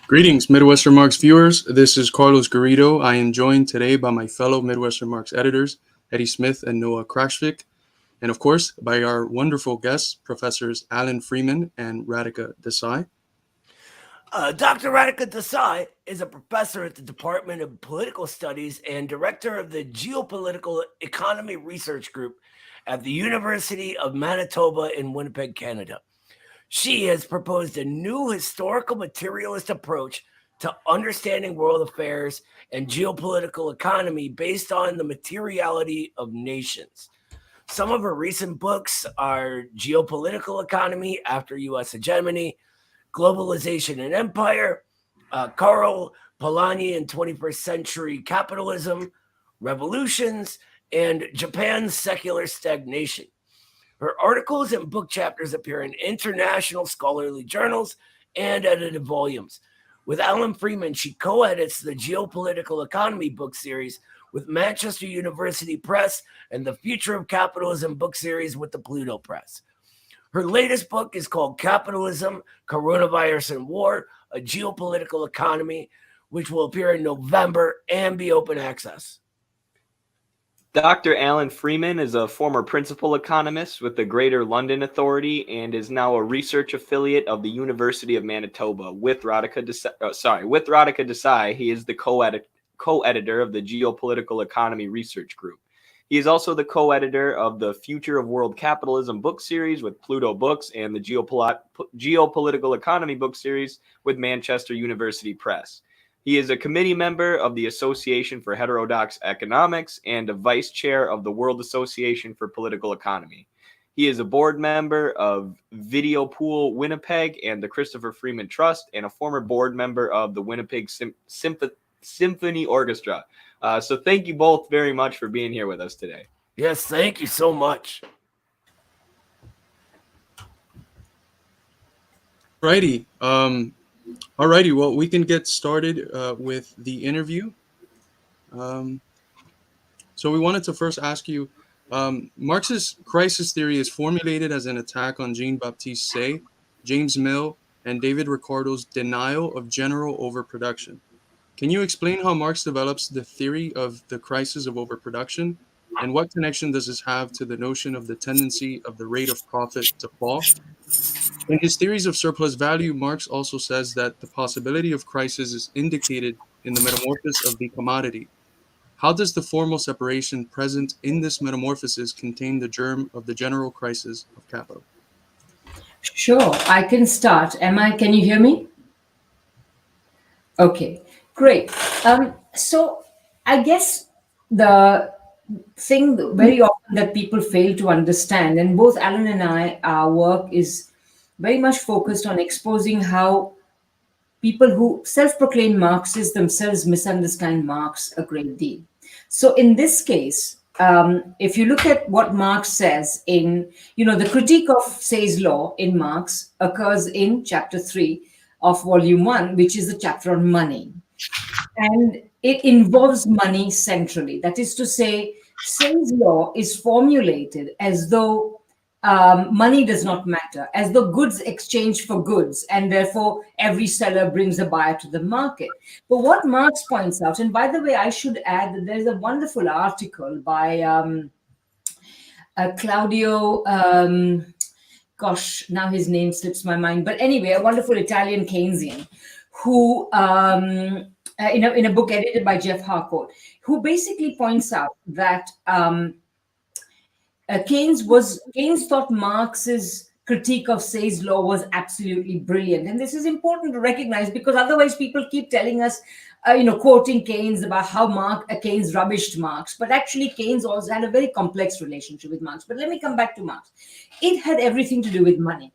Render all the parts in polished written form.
Greetings, Midwestern Marx viewers. This is Carlos Garrido. I am joined today by my fellow Midwestern Marx editors, Eddie Smith and Noah Krashvik, and of course, by our wonderful guests, Professors Alan Freeman and Radhika Desai. Dr. Radhika Desai is a professor at the Department of Political Studies and director of the Geopolitical Economy Research Group at the University of Manitoba in Winnipeg, Canada. She has proposed a new historical materialist approach to understanding world affairs and geopolitical economy based on the materiality of nations. Some of her recent books are Geopolitical Economy After US Hegemony, Globalization and Empire, Karl, Polanyi in 21st Century Capitalism, Revolutions, and Japan's Secular Stagnation. Her articles and book chapters appear in international scholarly journals and edited volumes. With Alan Freeman, she co-edits the Geopolitical Economy book series with Manchester University Press and the Future of Capitalism book series with the Pluto Press. Her latest book is called Capitalism, Coronavirus and War, A Geopolitical Economy, which will appear in November and be open access. Dr. Alan Freeman is a former principal economist with the Greater London Authority and is now a research affiliate of the University of Manitoba. With Radhika Desai, he is the co-editor of the Geopolitical Economy Research Group. He is also the co-editor of the Future of World Capitalism book series with Pluto Books and the Geopolitical Economy book series with Manchester University Press. He is a committee member of the Association for Heterodox Economics and a vice chair of the World Association for Political Economy. He is a board member of Video Pool Winnipeg and the Christopher Freeman Trust, and a former board member of the Winnipeg Symphony Orchestra. So thank you both very much for being here with us today. Yes, thank you so much. Righty. Alrighty, well, we can get started with the interview. So we wanted to first ask you, Marxist crisis theory is formulated as an attack on Jean-Baptiste Say, James Mill, and David Ricardo's denial of general overproduction. Can you explain how Marx develops the theory of the crisis of overproduction, and what connection does this have to the notion of the tendency of the rate of profit to fall? In his theories of surplus value, Marx also says that the possibility of crisis is indicated in the metamorphosis of the commodity. How does the formal separation present in this metamorphosis contain the germ of the general crisis of capital? Sure, I can start. Can you hear me? Okay, great. So I guess the thing very often that people fail to understand, and both Alan and I, our work is very much focused on exposing how people who self-proclaim Marxists themselves misunderstand Marx a great deal. So in this case, if you look at what Marx says in, the critique of Say's law in Marx occurs in chapter 3 of volume 1, which is the chapter on money. And it involves money centrally. That is to say, Say's law is formulated as though money does not matter, as though goods exchange for goods, and therefore every seller brings a buyer to the market. But what Marx points out, and by the way, I should add that there's a wonderful article by Claudio, gosh, now his name slips my mind, but anyway, a wonderful Italian Keynesian who, in a book edited by Jeff Harcourt, who basically points out that Keynes thought Marx's critique of Say's law was absolutely brilliant. And this is important to recognize, because otherwise people keep telling us, quoting Keynes about how Keynes rubbished Marx. But actually, Keynes also had a very complex relationship with Marx. But let me come back to Marx. It had everything to do with money.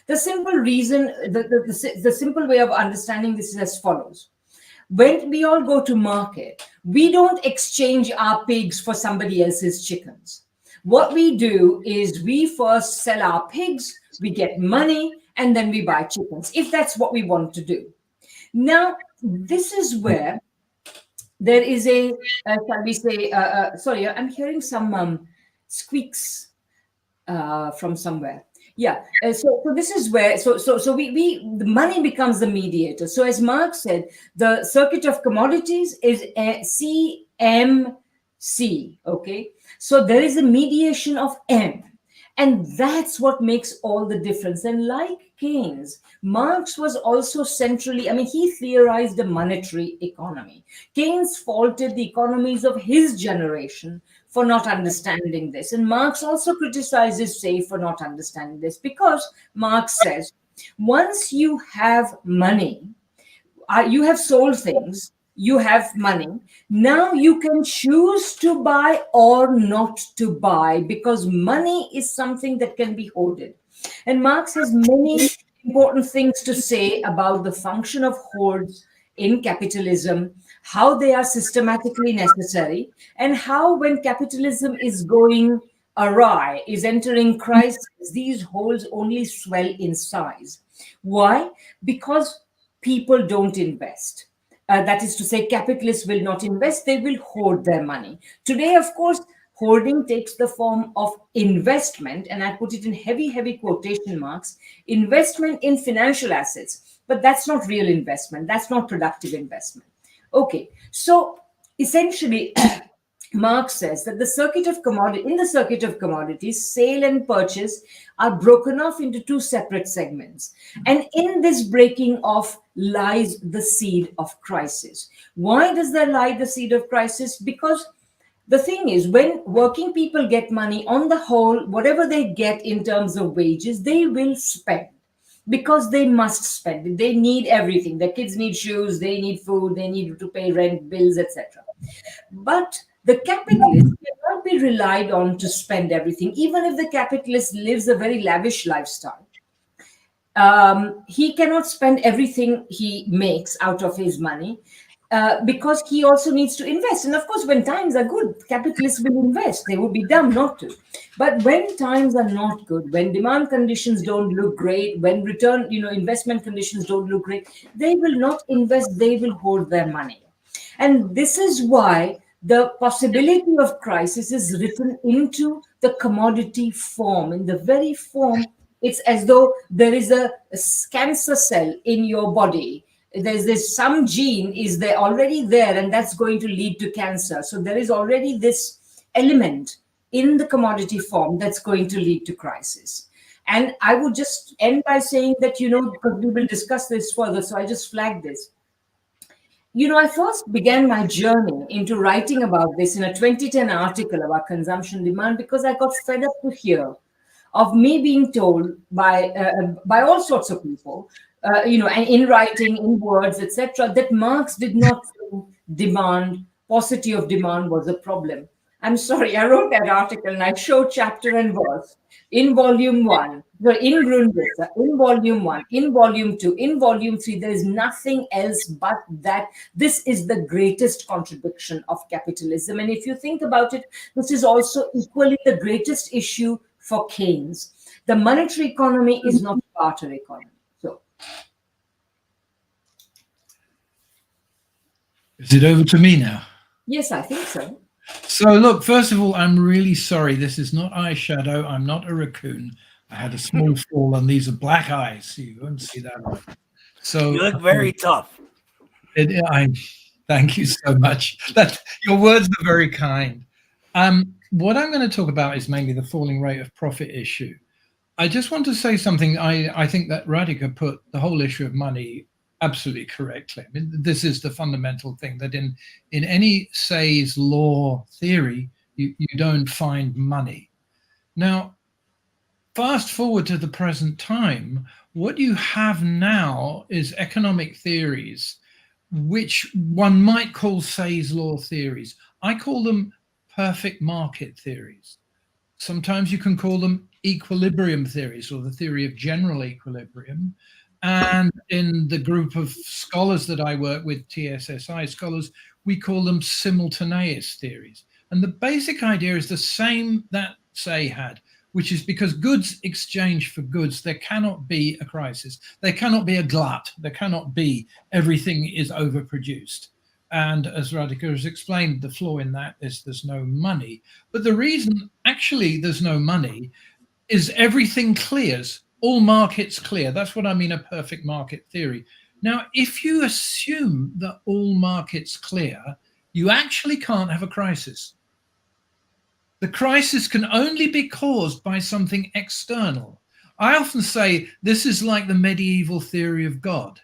The simple reason, the simple way of understanding this is as follows. When we all go to market, we don't exchange our pigs for somebody else's chickens. What we do is we first sell our pigs, we get money, and then we buy chickens, if that's what we want to do. Now, this is where there is shall we say, sorry, I'm hearing some squeaks from somewhere. Yeah, so this is where, so the money becomes the mediator. So as Marx said, the circuit of commodities is CMC, okay? So there is a mediation of M, and that's what makes all the difference. And like Keynes, Marx was also centrally, he theorized a monetary economy. Keynes faulted the economies of his generation for not understanding this. And Marx also criticizes Say for not understanding this, because Marx says, once you have money, you have sold things, you have money, now you can choose to buy or not to buy, because money is something that can be hoarded. And Marx has many important things to say about the function of hoards in capitalism, how they are systematically necessary, and how when capitalism is going awry, is entering crisis, these holes only swell in size. Why? Because people don't invest. That is to say, capitalists will not invest, they will hoard their money. Today, of course, hoarding takes the form of investment, and I put it in heavy, heavy quotation marks, investment in financial assets. But that's not real investment. That's not productive investment. Okay, so essentially, Marx says that in the circuit of commodities, sale and purchase are broken off into two separate segments. And in this breaking off lies the seed of crisis. Why does there lie the seed of crisis? Because the thing is, when working people get money, on the whole, whatever they get in terms of wages, they will spend. Because they must spend. They need everything. Their kids need shoes, they need food, they need to pay rent, bills, etc. But the capitalist cannot be relied on to spend everything, even if the capitalist lives a very lavish lifestyle. He cannot spend everything he makes out of his money because he also needs to invest. And of course, when times are good, capitalists will invest. They would be dumb not to. But when times are not good, when demand conditions don't look great, when investment conditions don't look great, they will not invest. They will hoard their money. And this is why the possibility of crisis is written into the commodity form. In the very form, it's as though there is a cancer cell in your body. There's some gene is there already there, and that's going to lead to cancer. So there is already this element in the commodity form that's going to lead to crisis. And I would just end by saying that, because we will discuss this further, so I just flagged this. I first began my journey into writing about this in a 2010 article about consumption demand, because I got fed up to hear of me being told by all sorts of people, and in writing, in words, etc., that Marx did not think demand, paucity of demand was a problem. I'm sorry, I wrote that article and I showed chapter and verse in volume 1, Well, in Grundrisse, in volume 1, in volume 2, in volume 3, there is nothing else but that this is the greatest contradiction of capitalism. And if you think about it, this is also equally the greatest issue for Keynes. The monetary economy is not a barter economy. So, is it over to me now? yes, I think so. So look, first of all, I'm really sorry. This is not eyeshadow. I'm not a raccoon. I had a small fall, and these are black eyes. You won't see that right. So You look very tough. Thank you so much. Your words are very kind. What I'm going to talk about is mainly the falling rate of profit issue. I just want to say something. I think that Radhika put the whole issue of money absolutely correctly. I mean, this is the fundamental thing, that in any Say's law theory, you don't find money. Now, fast forward to the present time, what you have now is economic theories, which one might call Say's law theories. I call them perfect market theories. Sometimes you can call them equilibrium theories, or the theory of general equilibrium. And in the group of scholars that I work with, TSSI scholars, we call them simultaneous theories. And the basic idea is the same that Say had, which is because goods exchange for goods, there cannot be a crisis. There cannot be a glut. There cannot be everything is overproduced. And as Radhika has explained, the flaw in that is there's no money. But the reason actually there's no money is everything clears. All markets clear. That's what I mean, a perfect market theory. Now, if you assume that all markets clear, you actually can't have a crisis. The crisis can only be caused by something external. I often say this is like the medieval theory of God,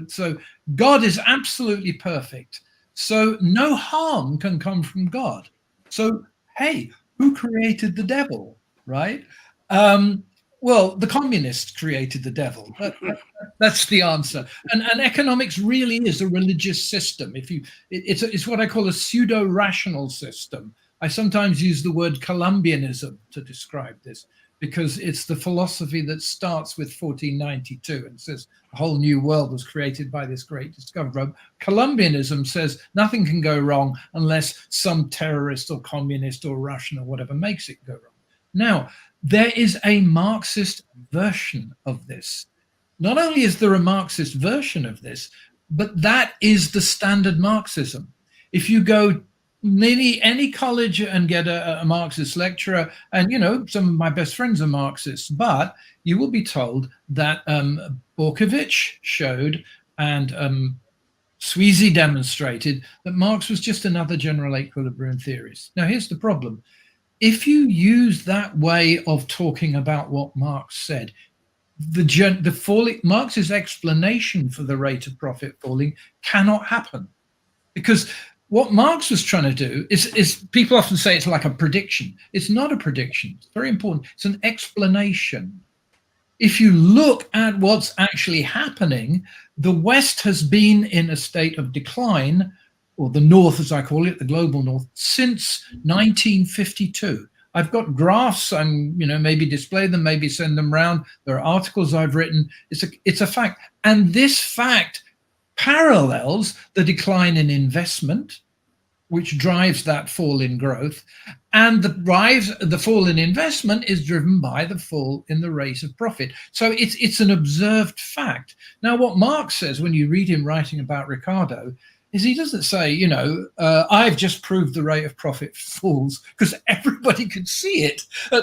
so God is absolutely perfect. So no harm can come from God. So, hey, who created the devil, right? Well, the communists created the devil. That's the answer. And economics really is a religious system. It's what I call a pseudo-rational system. I sometimes use the word Columbianism to describe this, because it's the philosophy that starts with 1492 and says a whole new world was created by this great discoverer. Columbianism says nothing can go wrong unless some terrorist or communist or Russian or whatever makes it go wrong. Now, there is a Marxist version of this. Not only is there a Marxist version of this, but that is the standard Marxism. If you go any college and get a Marxist lecturer, and some of my best friends are Marxists, but you will be told that Borkovich showed and Sweezy demonstrated that Marx was just another general equilibrium theorist. Now, here's the problem. If you use that way of talking about what Marx said, Marx's explanation for the rate of profit falling cannot happen, because what Marx was trying to do is people often say it's like a prediction. It's not a prediction. It's very important. It's an explanation. If you look at what's actually happening, the West has been in a state of decline, or the North, as I call it, the global North, since 1952. I've got graphs. I'm, maybe display them, maybe send them around. There are articles I've written. It's a fact. And this fact parallels the decline in investment, which drives that fall in growth, and the fall in investment is driven by the fall in the rate of profit. So it's an observed fact. Now, what Marx says when you read him writing about Ricardo is he doesn't say, I've just proved the rate of profit falls, because everybody could see it.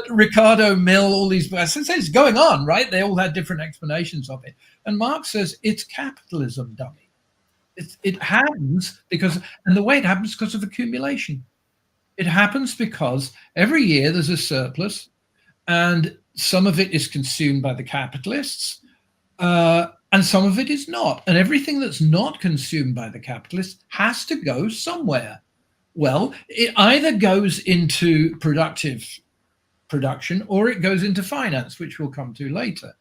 Ricardo, Mill, all these guys, it's going on, right? They all had different explanations of it. And Marx says it's capitalism, dummy. It happens because, and the way it happens is because of accumulation. It happens because every year there's a surplus, and some of it is consumed by the capitalists, and some of it is not. And everything that's not consumed by the capitalists has to go somewhere. Well, it either goes into productive production or it goes into finance, which we'll come to later.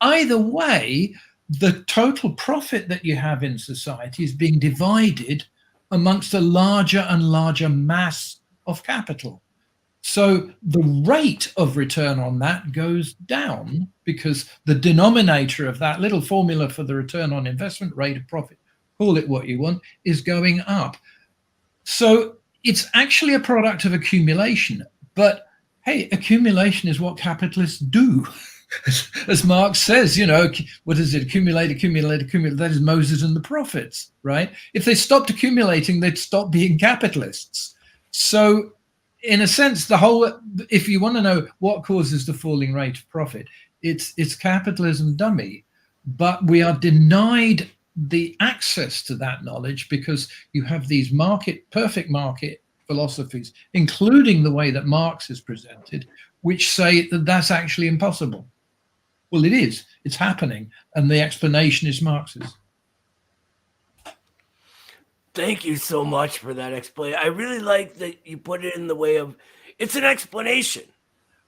Either way, the total profit that you have in society is being divided amongst a larger and larger mass of capital. So the rate of return on that goes down because the denominator of that little formula for the return on investment, rate of profit, call it what you want, is going up. So it's actually a product of accumulation. But hey, accumulation is what capitalists do. As Marx says, what is it? Accumulate. That is Moses and the prophets, right? If they stopped accumulating, they'd stop being capitalists. So in a sense, if you want to know what causes the falling rate of profit, it's capitalism dummy. But we are denied the access to that knowledge because you have these perfect market philosophies, including the way that Marx is presented, which say that that's actually impossible. Well, it is. It's happening. And the explanation is Marx's. Thank you so much for that explanation. I really like that you put it in the way of it's an explanation,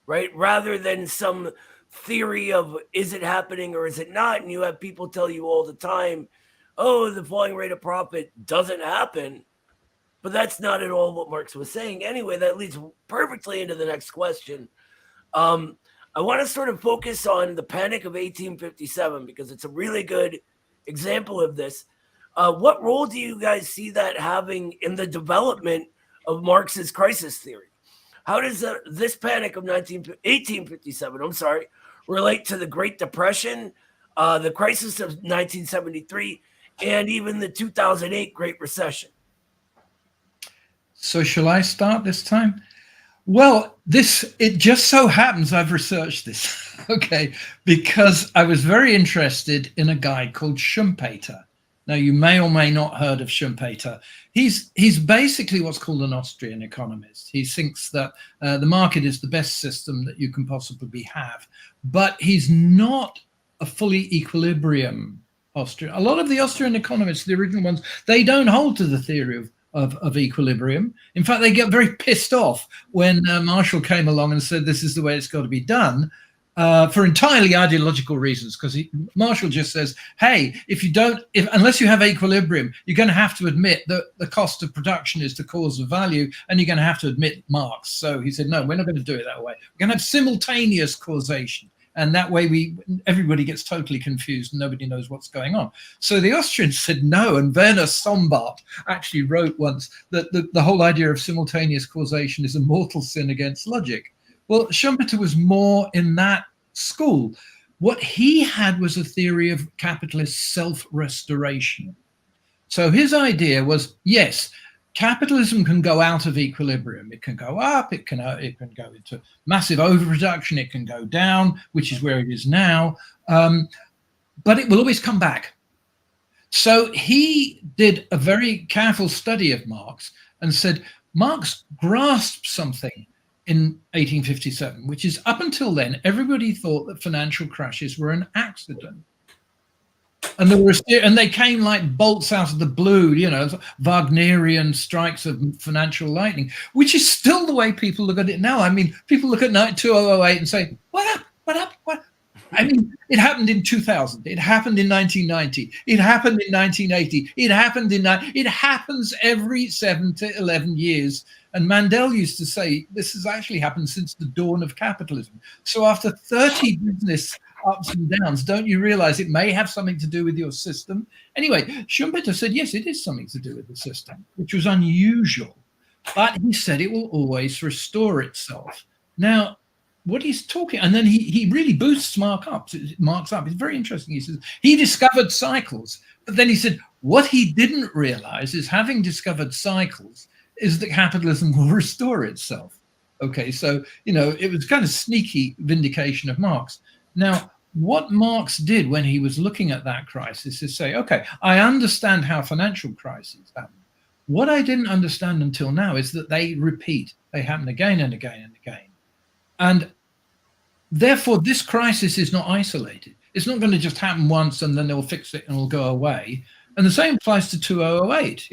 right? Rather than some theory of is it happening or is it not? And you have people tell you all the time, oh, the falling rate of profit doesn't happen. But that's not at all what Marx was saying. Anyway, that leads perfectly into the next question. I want to sort of focus on the Panic of 1857 because it's a really good example of this. What role do you guys see that having in the development of Marx's crisis theory? How does this Panic of 1857, relate to the Great Depression, the crisis of 1973, and even the 2008 Great Recession? So shall I start this time? Well, it just so happens I've researched this, okay, because I was very interested in a guy called Schumpeter. Now, you may or may not heard of Schumpeter. He's basically what's called an Austrian economist. He thinks that the market is the best system that you can possibly have, but he's not a fully equilibrium Austrian. A lot of the Austrian economists, the original ones, they don't hold to the theory of equilibrium. In fact, they get very pissed off when Marshall came along and said this is the way it's got to be done for entirely ideological reasons. Because Marshall just says, hey, unless you have equilibrium, you're going to have to admit that the cost of production is the cause of value, and you're going to have to admit Marx. So he said, no, we're not going to do it that way. We're going to have simultaneous causation. And that way everybody gets totally confused and nobody knows what's going on. So the Austrians said no, and Werner Sombart actually wrote once that the whole idea of simultaneous causation is a mortal sin against logic. Well, Schumpeter was more in that school. What he had was a theory of capitalist self-restoration. So his idea was, yes, capitalism can go out of equilibrium. It can go up, it can go into massive overproduction, it can go down, which is where it is now, but it will always come back. So he did a very careful study of Marx and said, Marx grasped something in 1857, which is up until then, everybody thought that financial crashes were an accident. And they came like bolts out of the blue, Wagnerian strikes of financial lightning, which is still the way people look at it now. I mean, people look at 2008 and say, what up? I mean, it happened in 2000. It happened in 1990. It happened in 1980. It happens every 7 to 11 years. And Mandel used to say, this has actually happened since the dawn of capitalism. So after 30 business ups and downs, don't you realize it may have something to do with your system? Anyway, Schumpeter said, yes, it is something to do with the system, which was unusual. But he said it will always restore itself. Now, what he's talking, and then he really boosts Marx up. It's very interesting. He says he discovered cycles, but then he said what he didn't realize is, having discovered cycles, is that capitalism will restore itself. Okay, so it was kind of sneaky vindication of Marx. Now, what Marx did when he was looking at that crisis is say, okay, I understand how financial crises happen. What I didn't understand until now is that they repeat. They happen again and again and again. And therefore, this crisis is not isolated. It's not going to just happen once and then they'll fix it and it'll go away. And the same applies to 2008.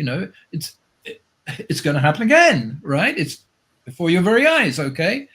It's going to happen again, right? It's before your very eyes, okay?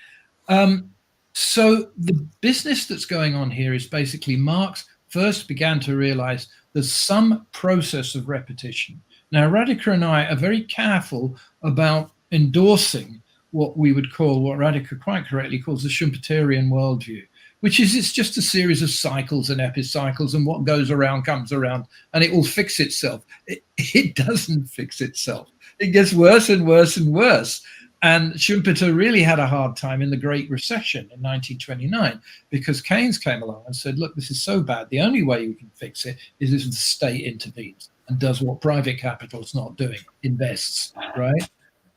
So the business that's going on here is basically Marx first began to realize there's some process of repetition. Now, Radhika and I are very careful about endorsing what we would call, what Radhika quite correctly calls the Schumpeterian worldview, which is it's just a series of cycles and epicycles, and what goes around comes around, and it will fix itself. It doesn't fix itself. It gets worse and worse and worse. And Schumpeter really had a hard time in the Great Recession in 1929, because Keynes came along and said, look, this is so bad. The only way we can fix it is if the state intervenes and does what private capital is not doing, invests, right?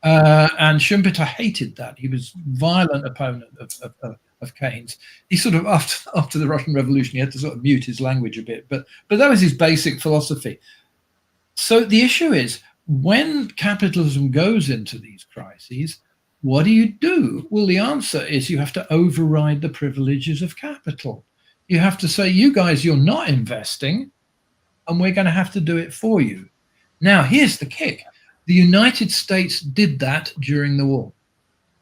And Schumpeter hated that. He was a violent opponent of Keynes. He sort of, after the Russian Revolution, he had to sort of mute his language a bit, but that was his basic philosophy. So the issue is, when capitalism goes into these crises, what do? Well, the answer is you have to override the privileges of capital. You have to say, you guys, you're not investing, and we're going to have to do it for you. Now, here's the kick. The United States did that during the war,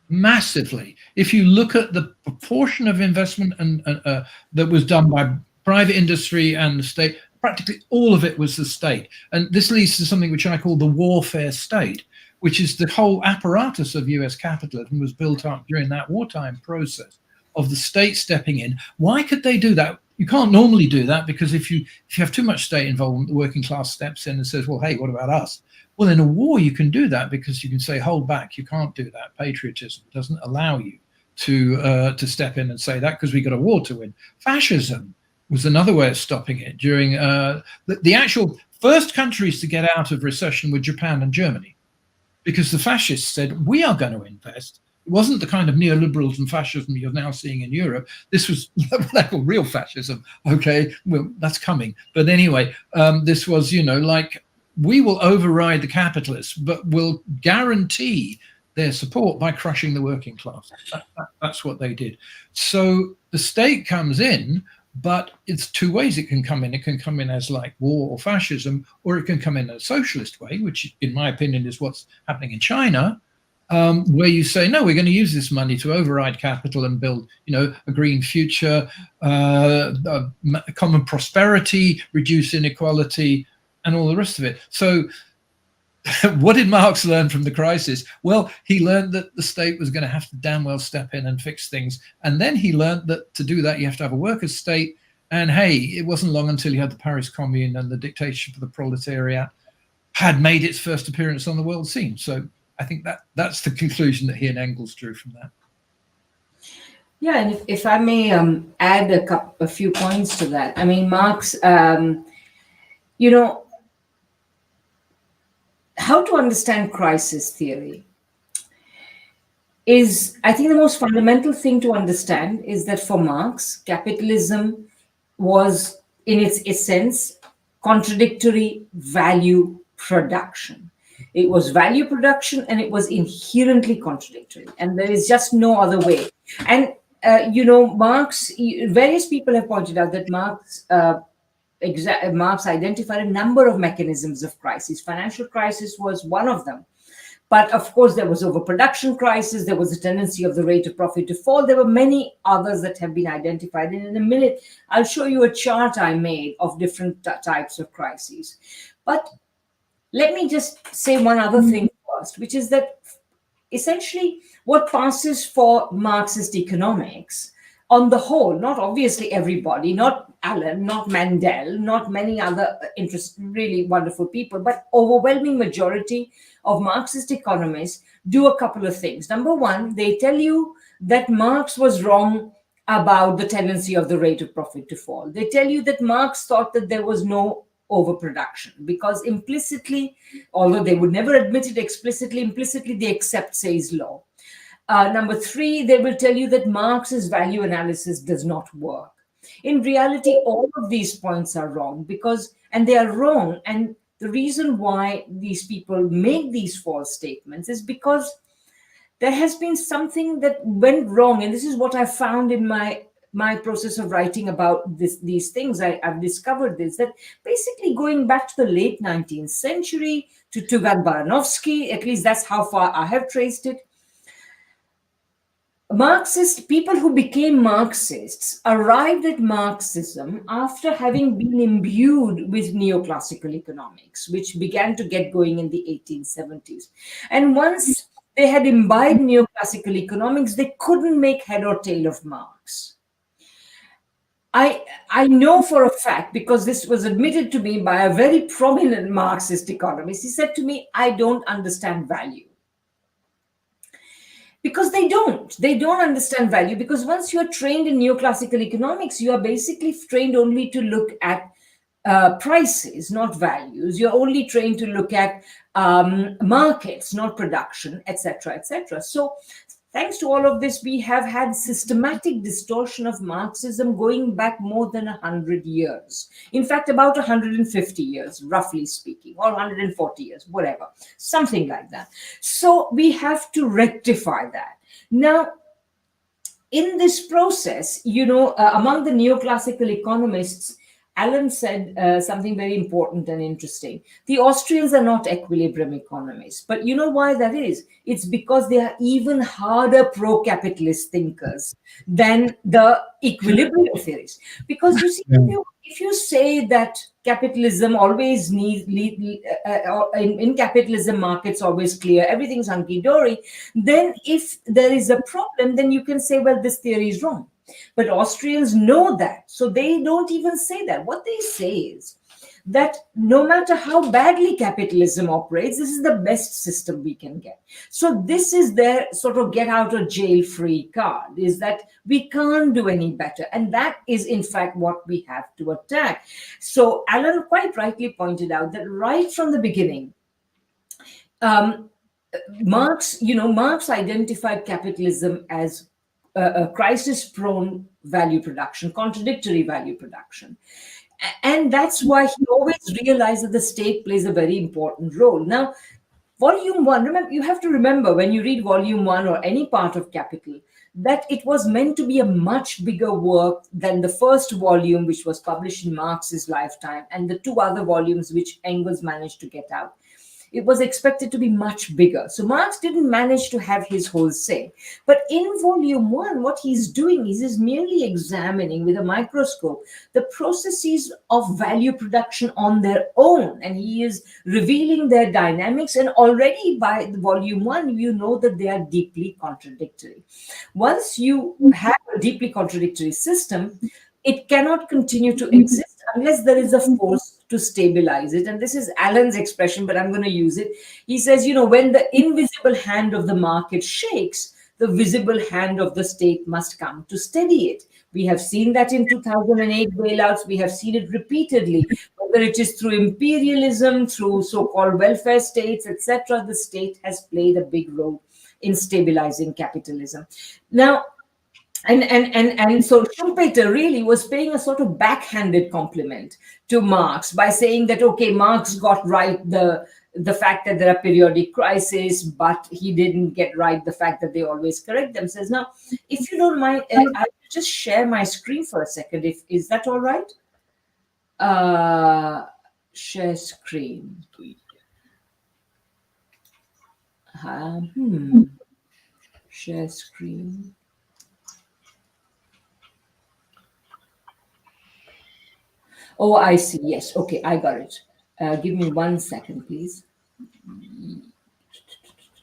massively. If you look at the proportion of investment that was done by private industry and the state, practically all of it was the state. And this leads to something which I call the warfare state, which is the whole apparatus of US capitalism was built up during that wartime process of the state stepping in. Why could they do that? You can't normally do that, because if you have too much state involvement, the working class steps in and says, well, hey, what about us? Well, in a war, you can do that, because you can say, hold back, you can't do that. Patriotism doesn't allow you to step in and say that, because we got a war to win. Fascism was another way of stopping it. During the actual first countries to get out of recession were Japan and Germany, because the fascists said, we are going to invest. It wasn't the kind of neoliberals and fascism you're now seeing in Europe. This was what they call real fascism. Okay, well, that's coming. But anyway, this was, like, we will override the capitalists, but we'll guarantee their support by crushing the working class. That's what they did. So the state comes in, but it's two ways it can come in. It can come in as like war or fascism, or it can come in a socialist way, which in my opinion is what's happening in China, where you say, no, we're going to use this money to override capital and build, a green future, common prosperity, reduce inequality, and all the rest of it. So what did Marx learn from the crisis? Well, he learned that the state was going to have to damn well step in and fix things. And then he learned that to do that, you have to have a workers' state. And hey, it wasn't long until you had the Paris Commune and the dictatorship of the proletariat had made its first appearance on the world scene. So I think that's the conclusion that he and Engels drew from that. Yeah, and if I may add a few points to that. I mean, Marx, how to understand crisis theory is, I think, the most fundamental thing to understand is that for Marx, capitalism was, in its essence, contradictory value production. It was value production, and it was inherently contradictory, and there is just no other way. And Marx, various people have pointed out that Marx identified a number of mechanisms of crisis. Financial crisis was one of them. But of course, there was overproduction crisis. There was a tendency of the rate of profit to fall. There were many others that have been identified. And in a minute, I'll show you a chart I made of different types of crises. But let me just say one other thing first, which is that essentially what passes for Marxist economics on the whole, not obviously everybody, not Alan, not Mandel, not many other really wonderful people, but overwhelming majority of Marxist economists do a couple of things. Number one, they tell you that Marx was wrong about the tendency of the rate of profit to fall. They tell you that Marx thought that there was no overproduction, because implicitly, although they would never admit it explicitly, implicitly they accept Say's law. Number three, they will tell you that Marx's value analysis does not work. In reality, all of these points are wrong, and they are wrong. And the reason why these people make these false statements is because there has been something that went wrong. And this is what I found in my process of writing about these things. I've discovered this, that basically going back to the late 19th century, to Tugan Baranovsky, at least that's how far I have traced it, people who became Marxists arrived at Marxism after having been imbued with neoclassical economics, which began to get going in the 1870s. And once They had imbibed neoclassical economics. They couldn't make head or tail of Marx. I know for a fact, because this was admitted to me by a very prominent Marxist economist. He said to me, I don't understand value. Because they don't understand value, because once you're trained in neoclassical economics, you are basically trained only to look at prices, not values. You're only trained to look at markets, not production, etc., etc. So thanks to all of this, we have had systematic distortion of Marxism going back more than 100 years. In fact, about 150 years, roughly speaking, or 140 years, whatever, something like that. So we have to rectify that. Now, in this process, among the neoclassical economists, Alan said something very important and interesting. The Austrians are not equilibrium economists. But you know why that is? It's because they are even harder pro-capitalist thinkers than the equilibrium theorists. Because you see, if you say that capitalism always in capitalism, markets always clear, everything's hunky-dory, then if there is a problem, then you can say, well, this theory is wrong. But Austrians know that, so they don't even say that. What they say is that no matter how badly capitalism operates, this is the best system we can get. So this is their sort of get out of jail free card, is that we can't do any better. And that is in fact what we have to attack. So Alan quite rightly pointed out that right from the beginning, Marx identified capitalism as a crisis-prone value production, contradictory value production. And that's why he always realized that the state plays a very important role. Now, Volume 1, remember, you have to remember when you read Volume 1 or any part of Capital, that it was meant to be a much bigger work than the first volume, which was published in Marx's lifetime, and the two other volumes which Engels managed to get out. It was expected to be much bigger. So Marx didn't manage to have his whole say. But in Volume 1, what he's doing is he's merely examining with a microscope the processes of value production on their own. And he is revealing their dynamics. And already by Volume 1, you know that they are deeply contradictory. Once you have a deeply contradictory system, it cannot continue to exist unless there is a force to stabilize it. And this is Alan's expression, but I'm going to use it. He says, when the invisible hand of the market shakes, the visible hand of the state must come to steady it. We have seen that in 2008 bailouts. We have seen it repeatedly, whether it is through imperialism, through so-called welfare states, etc. The state has played a big role in stabilizing capitalism. Now, and so Schumpeter really was paying a sort of backhanded compliment to Marx by saying that, okay, Marx got right the fact that there are periodic crises, but he didn't get right the fact that they always correct themselves. Now, if you don't mind, I'll just share my screen for a second. Is that all right? Share screen. Share screen. Oh, I see. Yes. Okay, I got it. Give me 1 second, please.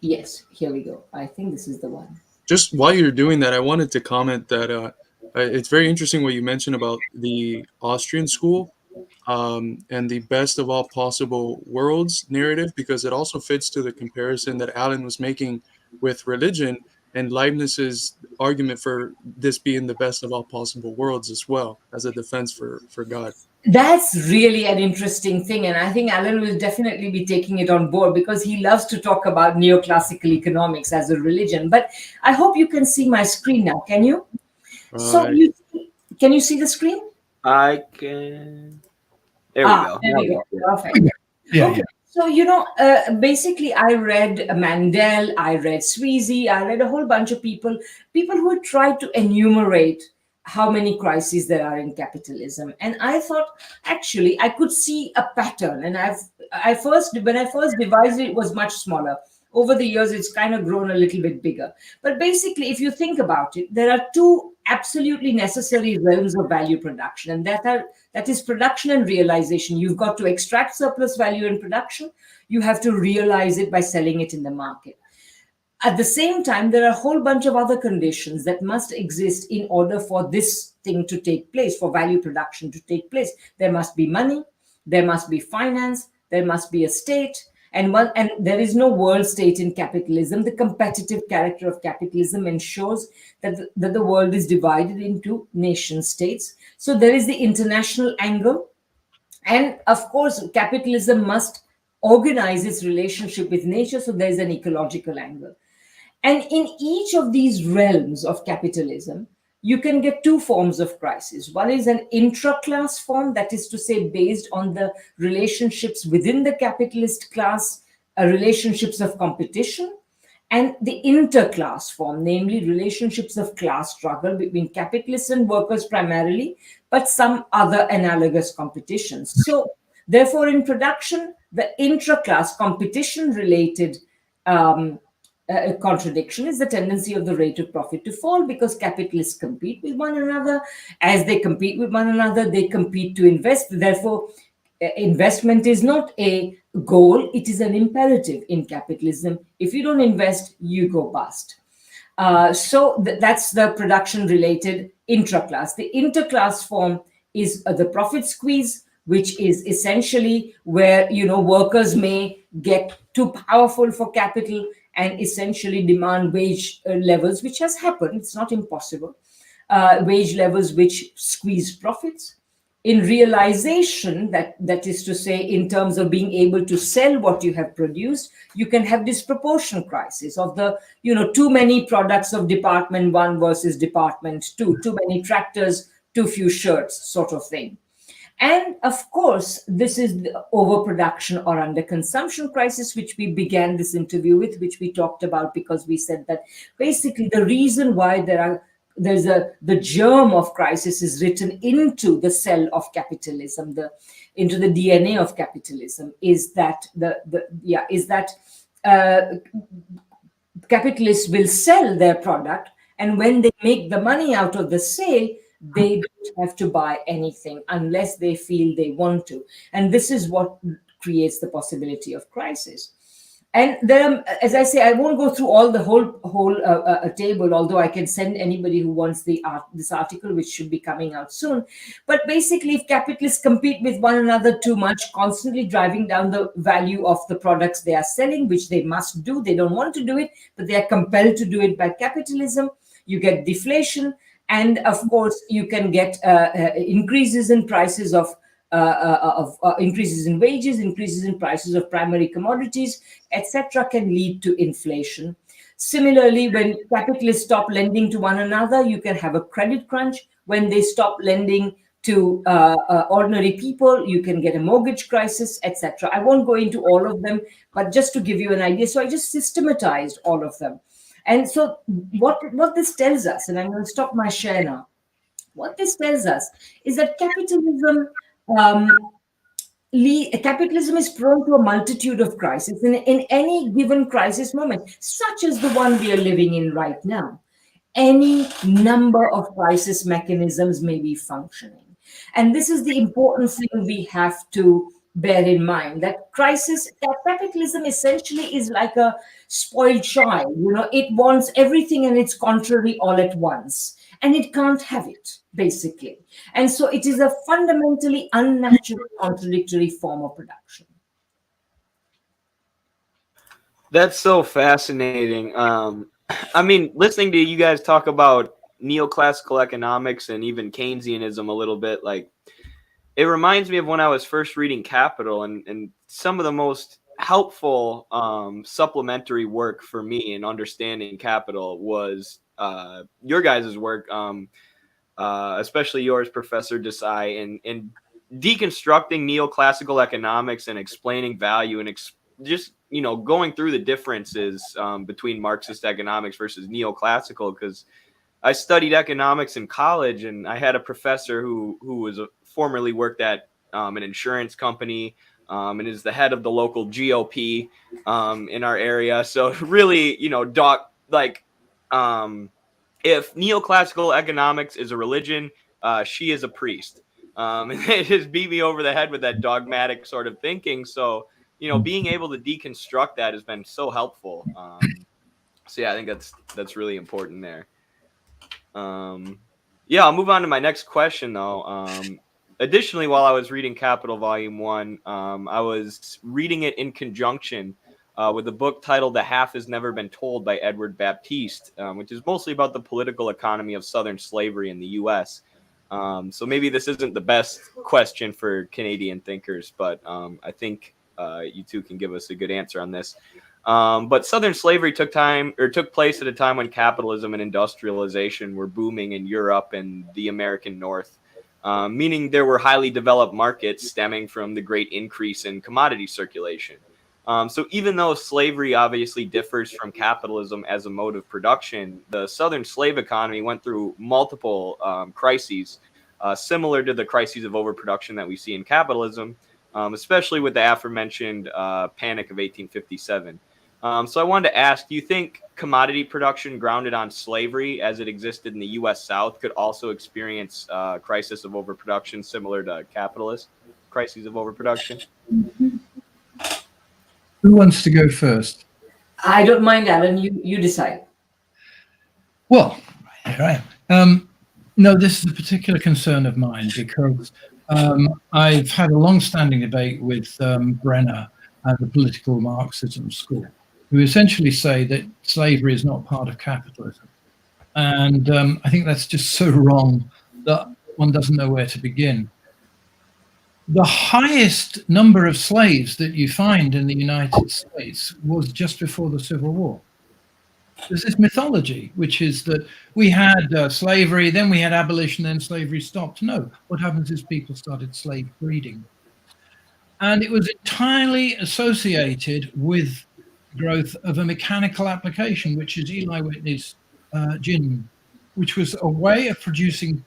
Yes, here we go. I think this is the one. Just while you're doing that, I wanted to comment that it's very interesting what you mentioned about the Austrian school and the best of all possible worlds narrative, because it also fits to the comparison that Alan was making with religion and Leibniz's argument for this being the best of all possible worlds as well as a defense for God. That's really an interesting thing. And I think Alan will definitely be taking it on board because he loves to talk about neoclassical economics as a religion. But I hope you can see my screen now. Can you? Can you see the screen? I can. There we go. There we go. Perfect. Yeah. Okay. So, basically, I read Mandel, I read Sweezy, I read a whole bunch of people who had tried to enumerate how many crises there are in capitalism. And I thought, actually, I could see a pattern. And when I first devised it, it was much smaller. Over the years, it's kind of grown a little bit bigger. But basically, if you think about it, there are two absolutely necessary realms of value production, and that is production and realization. You've got to extract surplus value in production. You have to realize it by selling it in the market. At the same time, there are a whole bunch of other conditions that must exist in order for this thing to take place, for value production to take place. There must be money, there must be finance, there must be a state, and there is no world state in capitalism. The competitive character of capitalism ensures that the world is divided into nation states. So there is the international angle, and of course, capitalism must organize its relationship with nature. So there's an ecological angle. And in each of these realms of capitalism, you can get two forms of crisis. One is an intra-class form, that is to say, based on the relationships within the capitalist class, relationships of competition, and the interclass form, namely relationships of class struggle between capitalists and workers primarily, but some other analogous competitions. So, therefore, in production, the intra-class competition related contradiction is the tendency of the rate of profit to fall, because capitalists compete with one another. As they compete with one another, they compete to invest. Therefore, investment is not a goal, it is an imperative in capitalism. If you don't invest, you go bust. That's the production related intraclass. The interclass form is the profit squeeze, which is essentially where workers may get too powerful for capital and essentially demand wage levels, which has happened. It's not impossible. Wage levels which squeeze profits. In realization, that is to say, in terms of being able to sell what you have produced, you can have disproportion crisis of the, too many products of department one versus department two, too many tractors, too few shirts, sort of thing. And of course, this is the overproduction or underconsumption crisis, which we began this interview with, which we talked about, because we said that basically the reason why the germ of crisis is written into the cell of capitalism, into the DNA of capitalism, is that capitalists will sell their product, and when they make the money out of the sale, they don't have to buy anything unless they feel they want to, and this is what creates the possibility of crisis. And there, as I say, I won't go through all the whole table, although I can send anybody who wants this article, which should be coming out soon. But basically, if capitalists compete with one another too much, constantly driving down the value of the products they are selling, which they must do, they don't want to do it, but they are compelled to do it by capitalism, you get deflation. And of course, you can get increases in prices of increases in wages, increases in prices of primary commodities, etc., can lead to inflation. Similarly, when capitalists stop lending to one another, you can have a credit crunch. When they stop lending to ordinary people, you can get a mortgage crisis, etc. I won't go into all of them, but just to give you an idea. So I just systematized all of them. And so what this tells us, and I'm going to stop my share now, what this tells us is that capitalism is prone to a multitude of crises in any given crisis moment, such as the one we are living in right now. Any number of crisis mechanisms may be functioning. And this is the important thing we have to bear in mind, that capitalism essentially is like a spoiled child. It wants everything and its contrary all at once, and it can't have it, basically. And so it is a fundamentally unnatural, contradictory form of production. That's so fascinating. I mean, listening to you guys talk about neoclassical economics and even Keynesianism a little bit, like, it reminds me of when I was first reading Capital, and some of the most helpful supplementary work for me in understanding Capital was your guys' work, especially yours, Professor Desai, in deconstructing neoclassical economics and explaining value and just going through the differences between Marxist economics versus neoclassical, because I studied economics in college, and I had a professor who was formerly worked at an insurance company and is the head of the local GOP in our area. So really, if neoclassical economics is a religion, she is a priest. And it just beat me over the head with that dogmatic sort of thinking. So, being able to deconstruct that has been so helpful. So yeah, I think that's really important there. Yeah, I'll move on to my next question though. Additionally, while I was reading Capital Volume 1, I was reading it in conjunction with a book titled The Half Has Never Been Told by Edward Baptiste, which is mostly about the political economy of Southern slavery in the U.S. So maybe this isn't the best question for Canadian thinkers, but I think you two can give us a good answer on this. But Southern slavery took place at a time when capitalism and industrialization were booming in Europe and the American North, meaning there were highly developed markets stemming from the great increase in commodity circulation. So even though slavery obviously differs from capitalism as a mode of production, the Southern slave economy went through multiple crises, similar to the crises of overproduction that we see in capitalism, especially with the aforementioned Panic of 1857. So I wanted to ask, do you think commodity production grounded on slavery as it existed in the U.S. South could also experience a crisis of overproduction similar to capitalist crises of overproduction? Who wants to go first? I don't mind, Alan. You decide. Well, here I am. No, this is a particular concern of mine because I've had a long-standing debate with Brenner and the political Marxism school, who essentially say that slavery is not part of capitalism. And I think that's just so wrong that one doesn't know where to begin. The highest number of slaves that you find in the United States was just before the Civil War. There's this mythology, which is that we had slavery, then we had abolition, then slavery stopped. No, what happens is people started slave breeding. And it was entirely associated with growth of a mechanical application, which is Eli Whitney's gin, which was a way of producing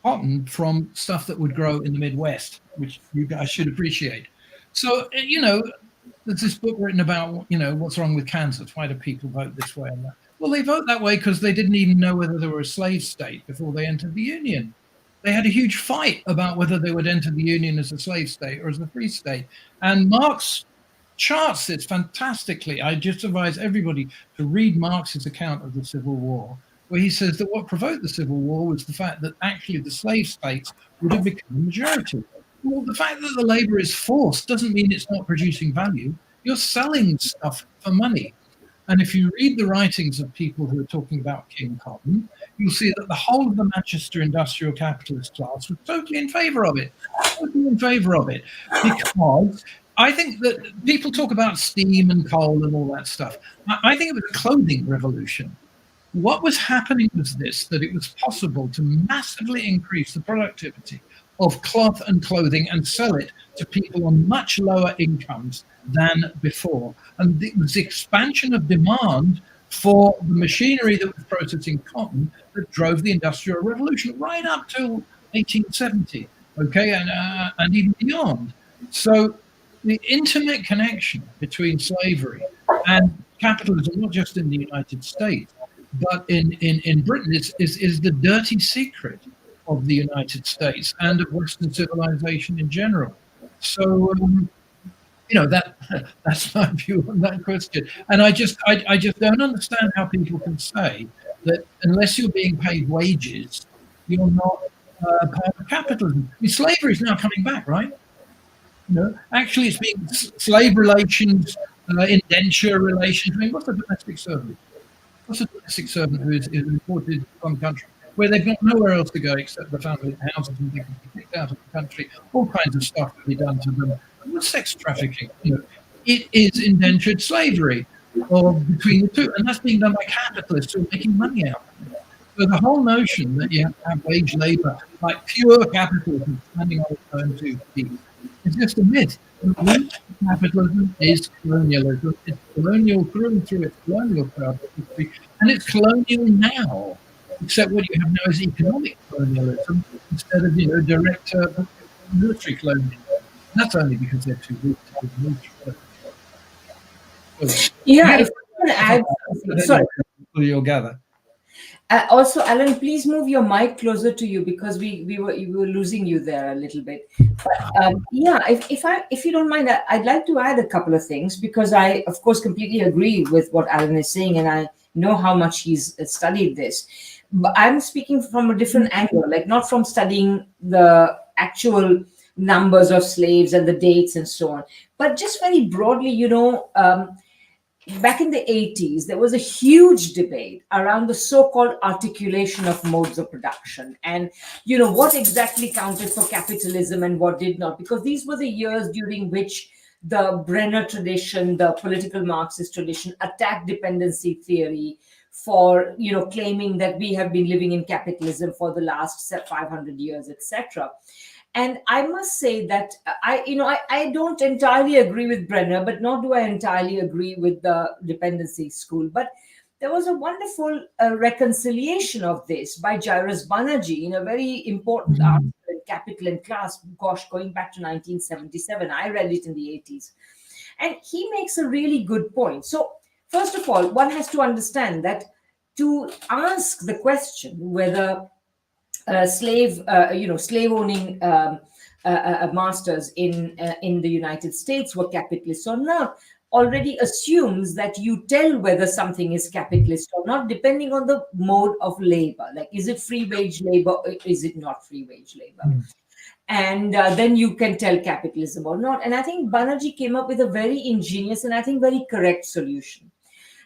cotton from stuff that would grow in the Midwest, which you guys should appreciate. So, there's this book written about, what's wrong with Kansas? Why do people vote this way and that? Well, they vote that way because they didn't even know whether they were a slave state before they entered the Union. They had a huge fight about whether they would enter the Union as a slave state or as a free state. And Marx charts this fantastically. I just advise everybody to read Marx's account of the Civil War, where he says that what provoked the Civil War was the fact that actually the slave states would have become the majority. Well, the fact that the labor is forced doesn't mean it's not producing value. You're selling stuff for money. And if you read the writings of people who are talking about King Cotton, you'll see that the whole of the Manchester industrial capitalist class was totally in favor of it. Totally in favor of it. Because I think that people talk about steam and coal and all that stuff. I think it was a clothing revolution. What was happening was this, that it was possible to massively increase the productivity of cloth and clothing and sell it to people on much lower incomes than before. And it was the expansion of demand for the machinery that was processing cotton that drove the Industrial Revolution right up till 1870, okay, and even beyond. So the intimate connection between slavery and capitalism, not just in the United States, but in Britain, is the dirty secret of the United States and of Western civilization in general. So, that's my view on that question. And I just don't understand how people can say that unless you're being paid wages, you're not part of capitalism. I mean, slavery is now coming back, right? Actually, it's being slave relations, indenture relations. I mean, what's a domestic servant? What's a domestic servant who is imported from the country, where they've got nowhere else to go except the family houses and they can be kicked out of the country? All kinds of stuff can be done to them. What's sex trafficking? It is indentured slavery, or between the two, and that's being done by capitalists who are making money out of it. So the whole notion that you have to have wage labor, like pure capitalism, standing on its own 2 feet, is just a myth. Capitalism is colonialism. It's colonial through and through. It's colonial throughout history, and it's colonial now. Except what you have now is economic colonialism instead of direct military colonialism. That's only because they're too weak to be military. Yeah, if I want to add something, sorry. You'll gather. Also, Alan, please move your mic closer to you because we were losing you there a little bit. But if you don't mind, I'd like to add a couple of things because I, of course, completely agree with what Alan is saying, and I know how much he's studied this. But I'm speaking from a different angle, like not from studying the actual numbers of slaves and the dates and so on, but just very broadly, back in the 80s, there was a huge debate around the so-called articulation of modes of production and, what exactly counted for capitalism and what did not, because these were the years during which the Brenner tradition, the political Marxist tradition, attacked dependency theory for, claiming that we have been living in capitalism for the last 500 years, etc. And I must say that I don't entirely agree with Brenner, but nor do I entirely agree with the dependency school. But there was a wonderful reconciliation of this by Jairus Banerjee in a very important article in Capital and Class, gosh, going back to 1977. I read it in the 80s. And he makes a really good point. So, first of all, one has to understand that to ask the question whether slave owning masters in the United States were capitalists or not already assumes that you tell whether something is capitalist or not depending on the mode of labor. Like, is it free wage labor or is it not free wage labor? And then you can tell capitalism or not. And I think Banerjee came up with a very ingenious and I think very correct solution.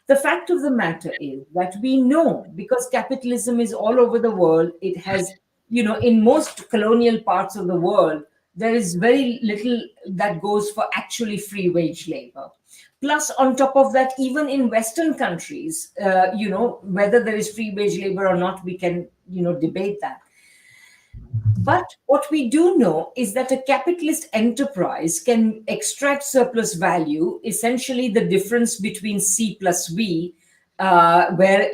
The fact of the matter is that we know, because capitalism is all over the world, it has, in most colonial parts of the world, there is very little that goes for actually free wage labor. Plus, on top of that, even in Western countries, whether there is free wage labor or not, we can, debate that. But what we do know is that a capitalist enterprise can extract surplus value, essentially the difference between C plus V, where,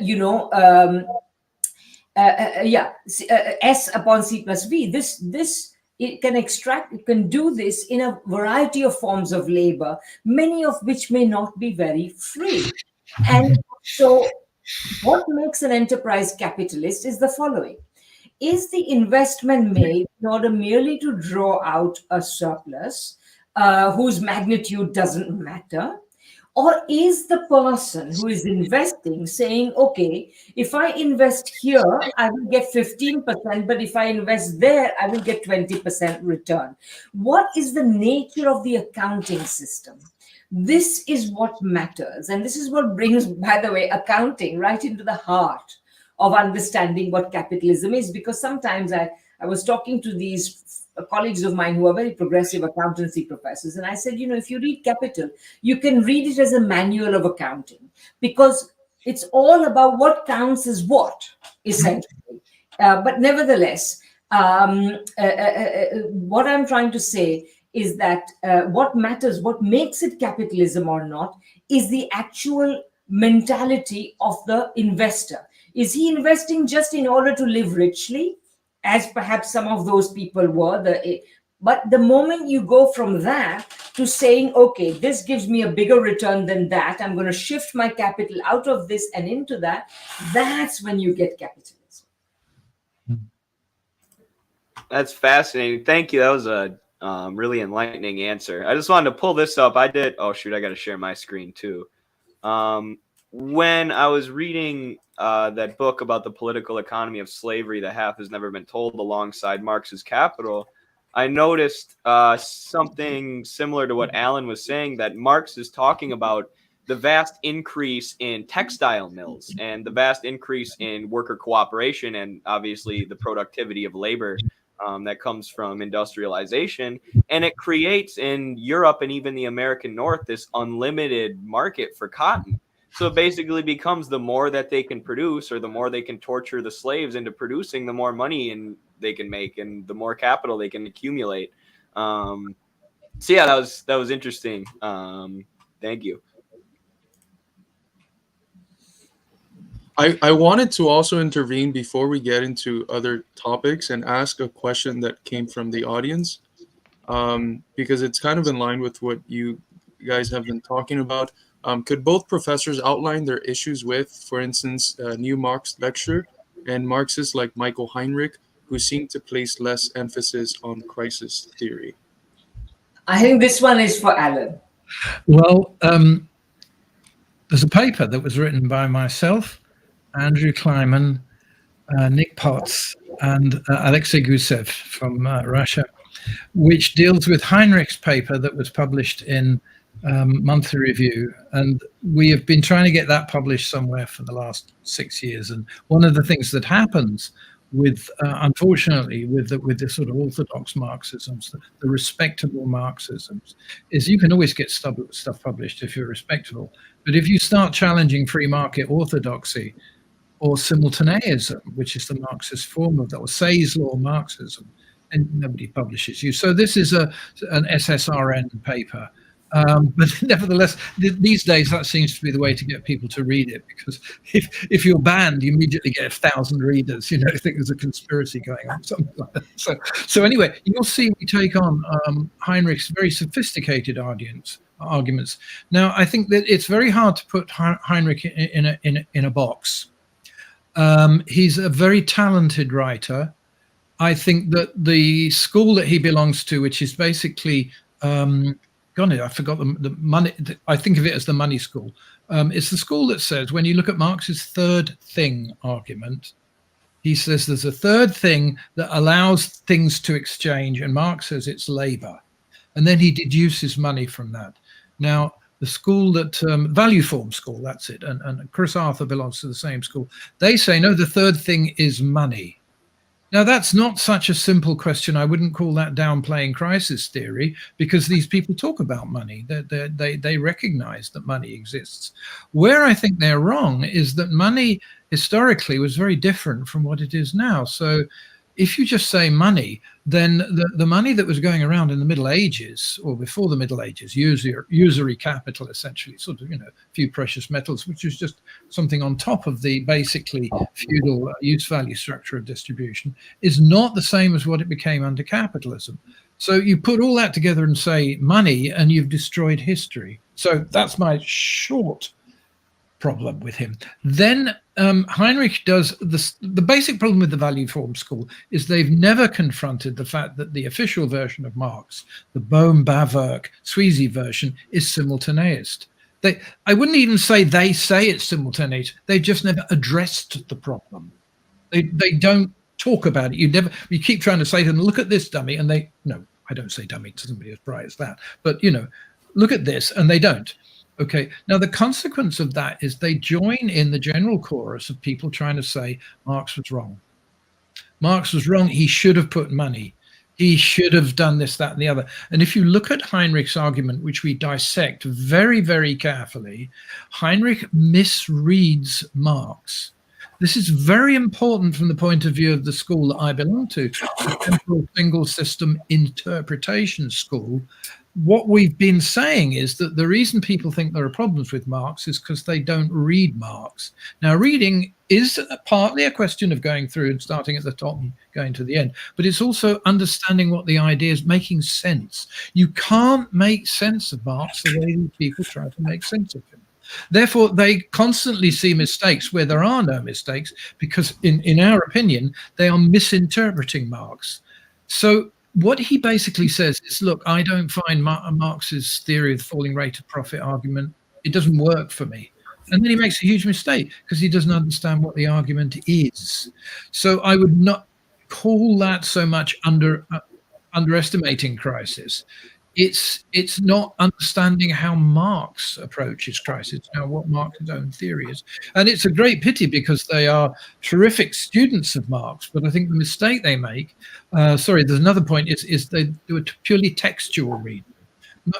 S upon C plus V. It can do this in a variety of forms of labor, many of which may not be very free. And so what makes an enterprise capitalist is the following. Is the investment made in order merely to draw out a surplus whose magnitude doesn't matter? Or is the person who is investing saying, okay, if I invest here, I will get 15%, but if I invest there, I will get 20% return? What is the nature of the accounting system? This is what matters. And this is what brings, by the way, accounting right into the heart of understanding what capitalism is, because sometimes I was talking to these colleagues of mine who are very progressive accountancy professors, and I said, if you read Capital, you can read it as a manual of accounting, because it's all about what counts as what, essentially. But nevertheless, what I'm trying to say is that what matters, what makes it capitalism or not, is the actual mentality of the investor. Is he investing just in order to live richly, as perhaps some of those people were? But the moment you go from that to saying, okay, this gives me a bigger return than that, I'm going to shift my capital out of this and into that, that's when you get capitalism. That's fascinating. Thank you. That was a really enlightening answer. I just wanted to pull this up. Oh, shoot, I got to share my screen too. When I was reading that book about the political economy of slavery, The Half Has Never Been Told, alongside Marx's Capital, I noticed something similar to what Alan was saying, that Marx is talking about the vast increase in textile mills and the vast increase in worker cooperation and obviously the productivity of labor that comes from industrialization. And it creates in Europe and even the American North this unlimited market for cotton. So it basically becomes the more that they can produce, or the more they can torture the slaves into producing, the more money they can make and the more capital they can accumulate. So yeah, that was interesting. Thank you. I wanted to also intervene before we get into other topics and ask a question that came from the audience, because it's kind of in line with what you guys have been talking about. Could both professors outline their issues with, for instance, New Marx lecture and Marxists like Michael Heinrich, who seem to place less emphasis on crisis theory? I think this one is for Alan. Well, there's a paper that was written by myself, Andrew Kleiman, Nick Potts, and Alexei Gusev from Russia, which deals with Heinrich's paper that was published in Monthly Review. And we have been trying to get that published somewhere for the last 6 years. And one of the things that happens with, unfortunately, with the sort of orthodox Marxisms, the respectable Marxisms, is you can always get stuff published if you're respectable. But if you start challenging free market orthodoxy, or simultaneism, which is the Marxist form of that, or Say's law Marxism, and nobody publishes you. So this is an SSRN paper. But nevertheless, these days that seems to be the way to get people to read it, because if you're banned, you immediately get 1,000 readers. You know, think there's a conspiracy going on, something like that. So anyway, you'll see we take on Heinrich's very sophisticated arguments. Now, I think that it's very hard to put Heinrich in a box. He's a very talented writer. I think that the school that he belongs to, which is basically, I forgot the money. I think of it as the money school. It's the school that says, when you look at Marx's third thing argument, he says there's a third thing that allows things to exchange, and Marx says it's labor. And then he deduces money from that. Now, the school that, Value Form School, that's it, and Chris Arthur belongs to the same school. They say, no, the third thing is money. Now, that's not such a simple question. I wouldn't call that downplaying crisis theory, because these people talk about money. They recognize that money exists. Where I think they're wrong is that money historically was very different from what it is now. So if you just say money, then the money that was going around in the Middle Ages, or before the Middle Ages, usury capital, essentially, sort of, a few precious metals, which is just something on top of the basically feudal use value structure of distribution, is not the same as what it became under capitalism. So you put all that together and say money, and you've destroyed history. So that's my short problem with him. Then Heinrich does the basic problem with the Value Form School is they've never confronted the fact that the official version of Marx, the Bohm-Bawerk Sweezy version, is simultaneist. I wouldn't even say they say it's simultaneous. They've just never addressed the problem. They don't talk about it. You keep trying to say to them, look at this, dummy, and no, I don't say dummy to somebody as bright as that, but look at this, and they don't. Okay, now the consequence of that is they join in the general chorus of people trying to say Marx was wrong. Marx was wrong. He should have put money. He should have done this, that, and the other. And if you look at Heinrich's argument, which we dissect very, very carefully, Heinrich misreads Marx. This is very important from the point of view of the school that I belong to, the Temporal Single System Interpretation School. What we've been saying is that the reason people think there are problems with Marx is because they don't read Marx. Now, reading is partly a question of going through and starting at the top and going to the end, but it's also understanding what the idea is, making sense. You can't make sense of Marx the way these people try to make sense of him. Therefore, they constantly see mistakes where there are no mistakes, because in our opinion, they are misinterpreting Marx. So what he basically says is, look, I don't find Marx's theory of the falling rate of profit argument, it doesn't work for me. And then he makes a huge mistake because he doesn't understand what the argument is. So I would not call that so much underestimating crisis. It's not understanding how Marx approaches crisis, what Marx's own theory is. And it's a great pity because they are terrific students of Marx, but I think the mistake they make, there's another point, is they do a purely textual reading.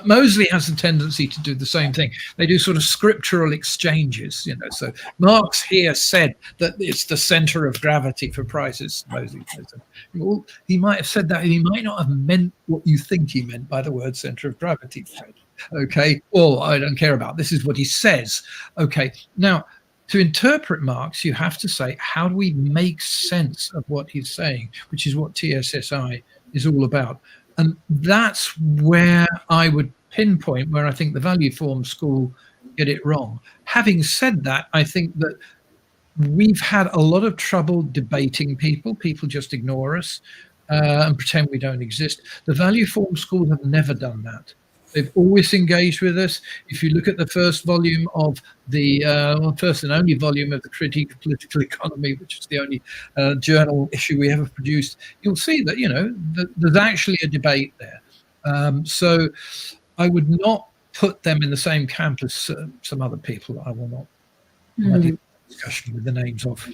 Moseley has a tendency to do the same thing. They do sort of scriptural exchanges, So Marx here said that it's the center of gravity for prices. Moseley says that. Well, he might have said that, and he might not have meant what you think he meant by the word center of gravity, Fred. Okay, well, I don't care about. This is what he says. Okay, now, to interpret Marx, you have to say, how do we make sense of what he's saying, which is what TSSI is all about. And that's where I would pinpoint where I think the Value Form School get it wrong. Having said that, I think that we've had a lot of trouble debating people. People just ignore us and pretend we don't exist. The Value Form School have never done that. They've always engaged with us. If you look at the first volume of the first and only volume of the Critique of Political Economy, which is the only journal issue we ever produced, you'll see that, you know, there's actually a debate there. So I would not put them in the same camp as some other people. I will not muddy the discussion with the names of.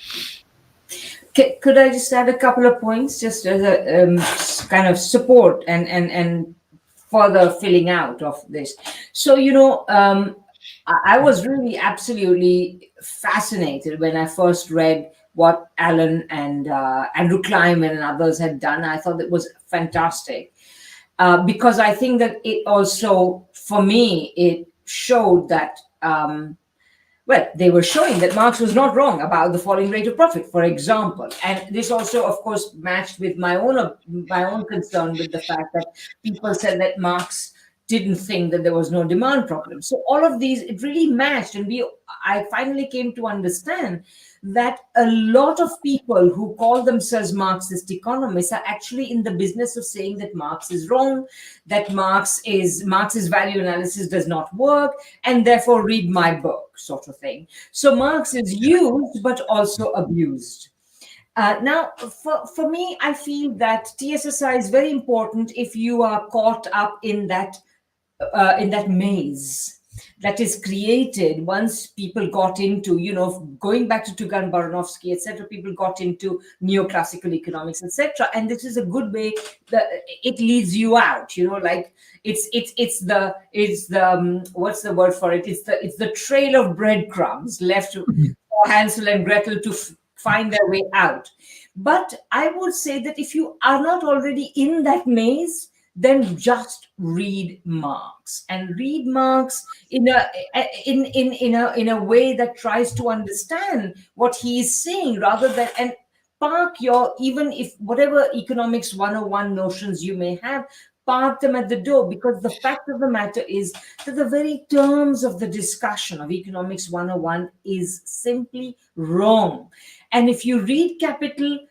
Could I just add a couple of points just as a kind of support and further filling out of this? So, you know, I was really absolutely fascinated when I first read what Alan and Andrew Kleinman and others had done. I thought it was fantastic because I think that it also, for me, it showed that well, they were showing that Marx was not wrong about the falling rate of profit, for example. And this also, of course, matched with my own concern with the fact that people said that Marx didn't think that there was no demand problem. So all of these, it really matched. And I finally came to understand that a lot of people who call themselves Marxist economists are actually in the business of saying that Marx is wrong, that Marx's value analysis does not work, and therefore read my book, sort of thing. So Marx is used, but also abused. Now, for me, I feel that TSSI is very important if you are caught up in that maze that is created once people got into, you know, going back to Tugan Baranovsky, etc. People got into neoclassical economics, etc. And this is a good way that it leads you out, you know, like it's the what's the word for it? It's the trail of breadcrumbs left for Hansel and Gretel to find their way out. But I would say that if you are not already in that maze, then just read Marx and read Marx in a way that tries to understand what he is saying, rather than and park your, even if whatever economics 101 notions you may have, park them at the door, because the fact of the matter is that the very terms of the discussion of economics 101 is simply wrong. And if you read Capital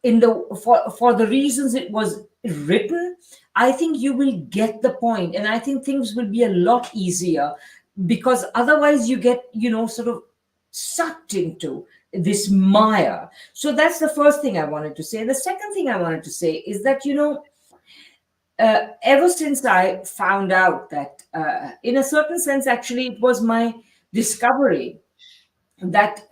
for the reasons it was written, I think you will get the point, and I think things will be a lot easier, because otherwise you get, you know, sort of sucked into this mire. So that's the first thing I wanted to say. The second thing I wanted to say is that, you know, ever since I found out that, in a certain sense, actually, it was my discovery that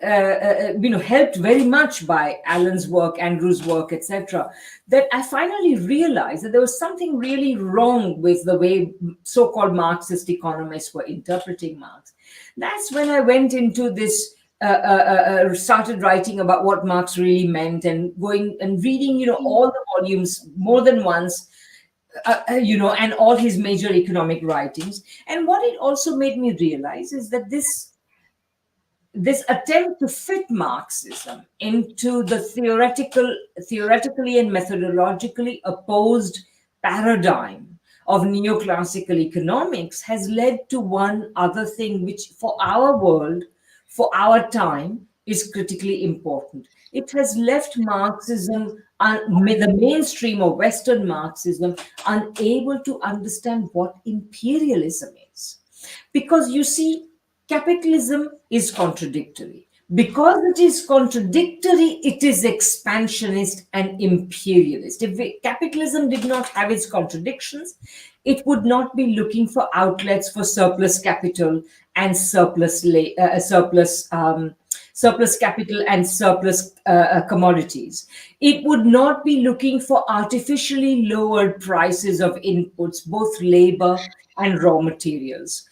you know, helped very much by Alan's work, Andrew's work, etc., that I finally realized that there was something really wrong with the way so-called Marxist economists were interpreting Marx. That's when I went into this, started writing about what Marx really meant, and going and reading, you know, all the volumes more than once, you know, and all his major economic writings. And what it also made me realize is that this attempt to fit Marxism into the theoretically and methodologically opposed paradigm of neoclassical economics has led to one other thing, which for our world, for our time, is critically important. It has left Marxism, the mainstream of Western Marxism, unable to understand what imperialism is. Because you see, capitalism is contradictory. Because it is contradictory, it is expansionist and imperialist. If capitalism did not have its contradictions, it would not be looking for outlets for surplus capital and surplus capital and surplus commodities. It would not be looking for artificially lowered prices of inputs, both labor and raw materials.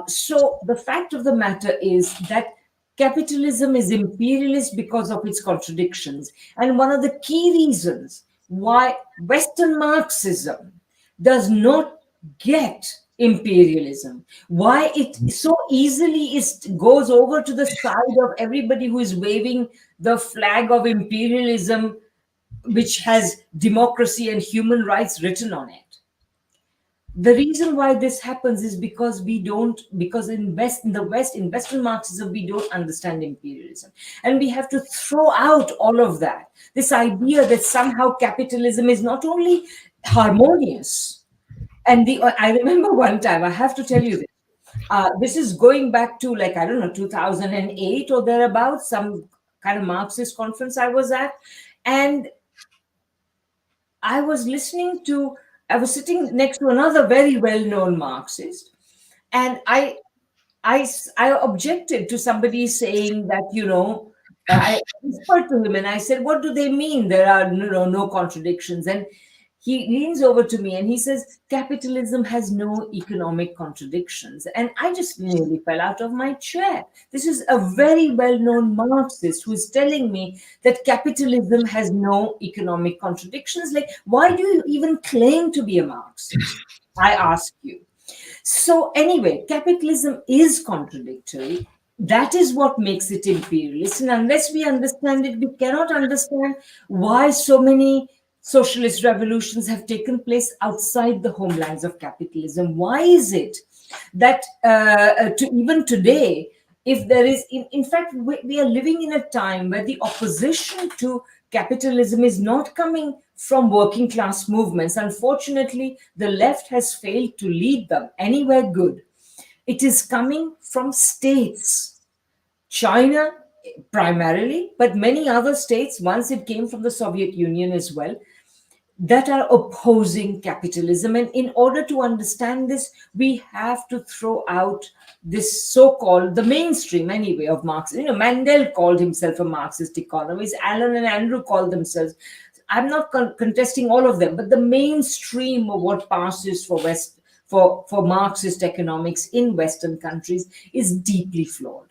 So the fact of the matter is that capitalism is imperialist because of its contradictions. And one of the key reasons why Western Marxism does not get imperialism, why it so easily goes over to the side of everybody who is waving the flag of imperialism, which has democracy and human rights written on it. The reason why this happens is because in Western Marxism, we don't understand imperialism. And we have to throw out all of that. This idea that somehow capitalism is not only harmonious And I remember one time, I have to tell you this. This is going back to, like, I don't know, 2008 or thereabouts, some kind of Marxist conference I was at. And I was sitting next to another very well-known Marxist. And I objected to somebody saying that, I whispered to him and I said, what do they mean? There are no contradictions. And he leans over to me and he says, capitalism has no economic contradictions. And I just nearly fell out of my chair. This is a very well-known Marxist who is telling me that capitalism has no economic contradictions. Like, why do you even claim to be a Marxist? I ask you. So anyway, capitalism is contradictory. That is what makes it imperialist. And unless we understand it, we cannot understand why so many socialist revolutions have taken place outside the homelands of capitalism. Why is it that even today, if there is, in fact, we are living in a time where the opposition to capitalism is not coming from working class movements. Unfortunately, the left has failed to lead them anywhere good. It is coming from states, China primarily, but many other states, once it came from the Soviet Union as well, that are opposing capitalism. And in order to understand this, we have to throw out this so-called, the mainstream anyway, of Marxism. Mandel called himself a Marxist economist. Alan and Andrew called themselves. I'm not contesting all of them, but the mainstream of what passes for Marxist economics in Western countries is deeply flawed.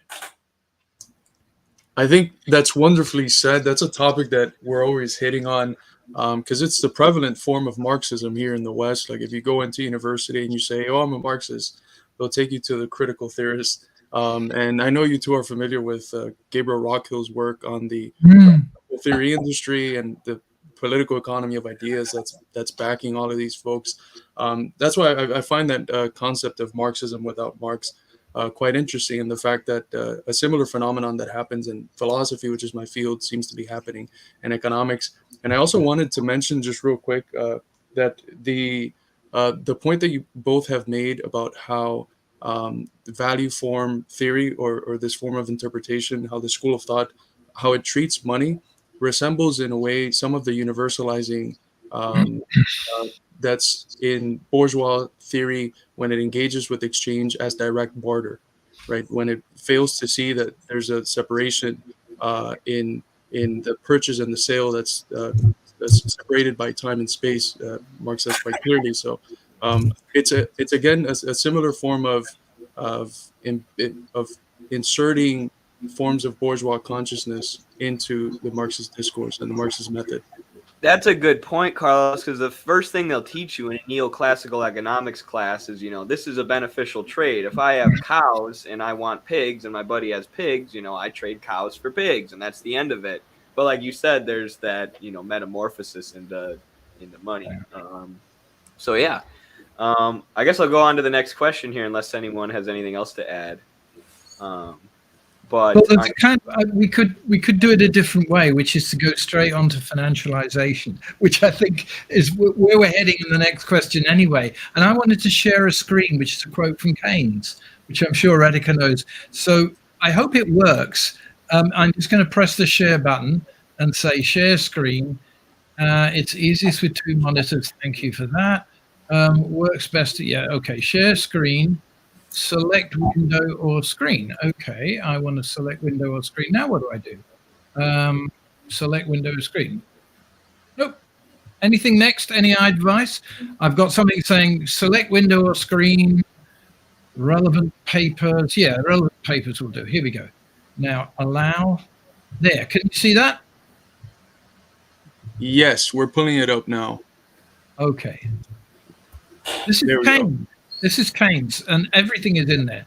I think that's wonderfully said. That's a topic that we're always hitting on, because it's the prevalent form of Marxism here in the West. Like, if you go into university and you say, "Oh, I'm a Marxist," they'll take you to the critical theorist. And I know you two are familiar with Gabriel Rockhill's work on the theory industry and the political economy of ideas that's backing all of these folks. That's why I find that concept of Marxism without Marx quite interesting, and the fact that a similar phenomenon that happens in philosophy, which is my field, seems to be happening in economics. And I also wanted to mention just real quick that the point that you both have made about how the value form theory or this form of interpretation, how the school of thought, how it treats money, resembles in a way some of the universalizing that's in bourgeois theory when it engages with exchange as direct barter, right? When it fails to see that there's a separation in the purchase and the sale that's separated by time and space. Marx says quite clearly. So it's again a similar form of inserting forms of bourgeois consciousness into the Marxist discourse and the Marxist method. That's a good point, Carlos, because the first thing they'll teach you in a neoclassical economics class is, this is a beneficial trade. If I have cows and I want pigs and my buddy has pigs, I trade cows for pigs, and that's the end of it. But like you said, there's that, metamorphosis into money. So yeah, I guess I'll go on to the next question here, unless anyone has anything else to add. But we could do it a different way, which is to go straight on to financialization, which I think is where we're heading in the next question anyway. And I wanted to share a screen, which is a quote from Keynes, which I'm sure Radhika knows. So I hope it works. I'm just going to press the share button and say share screen. It's easiest with two monitors. Thank you for that. Works best. Yeah. Okay. Share screen. Select window or screen. Okay, I want to select window or screen. Now what do I do? Select window or screen. Nope. Anything next? Any advice? I've got something saying select window or screen. Relevant papers. Yeah, relevant papers will do. Here we go. Now allow. There. Can you see that? Yes, we're pulling it up now. Okay. This is Keynes. This is Keynes, and everything is in there.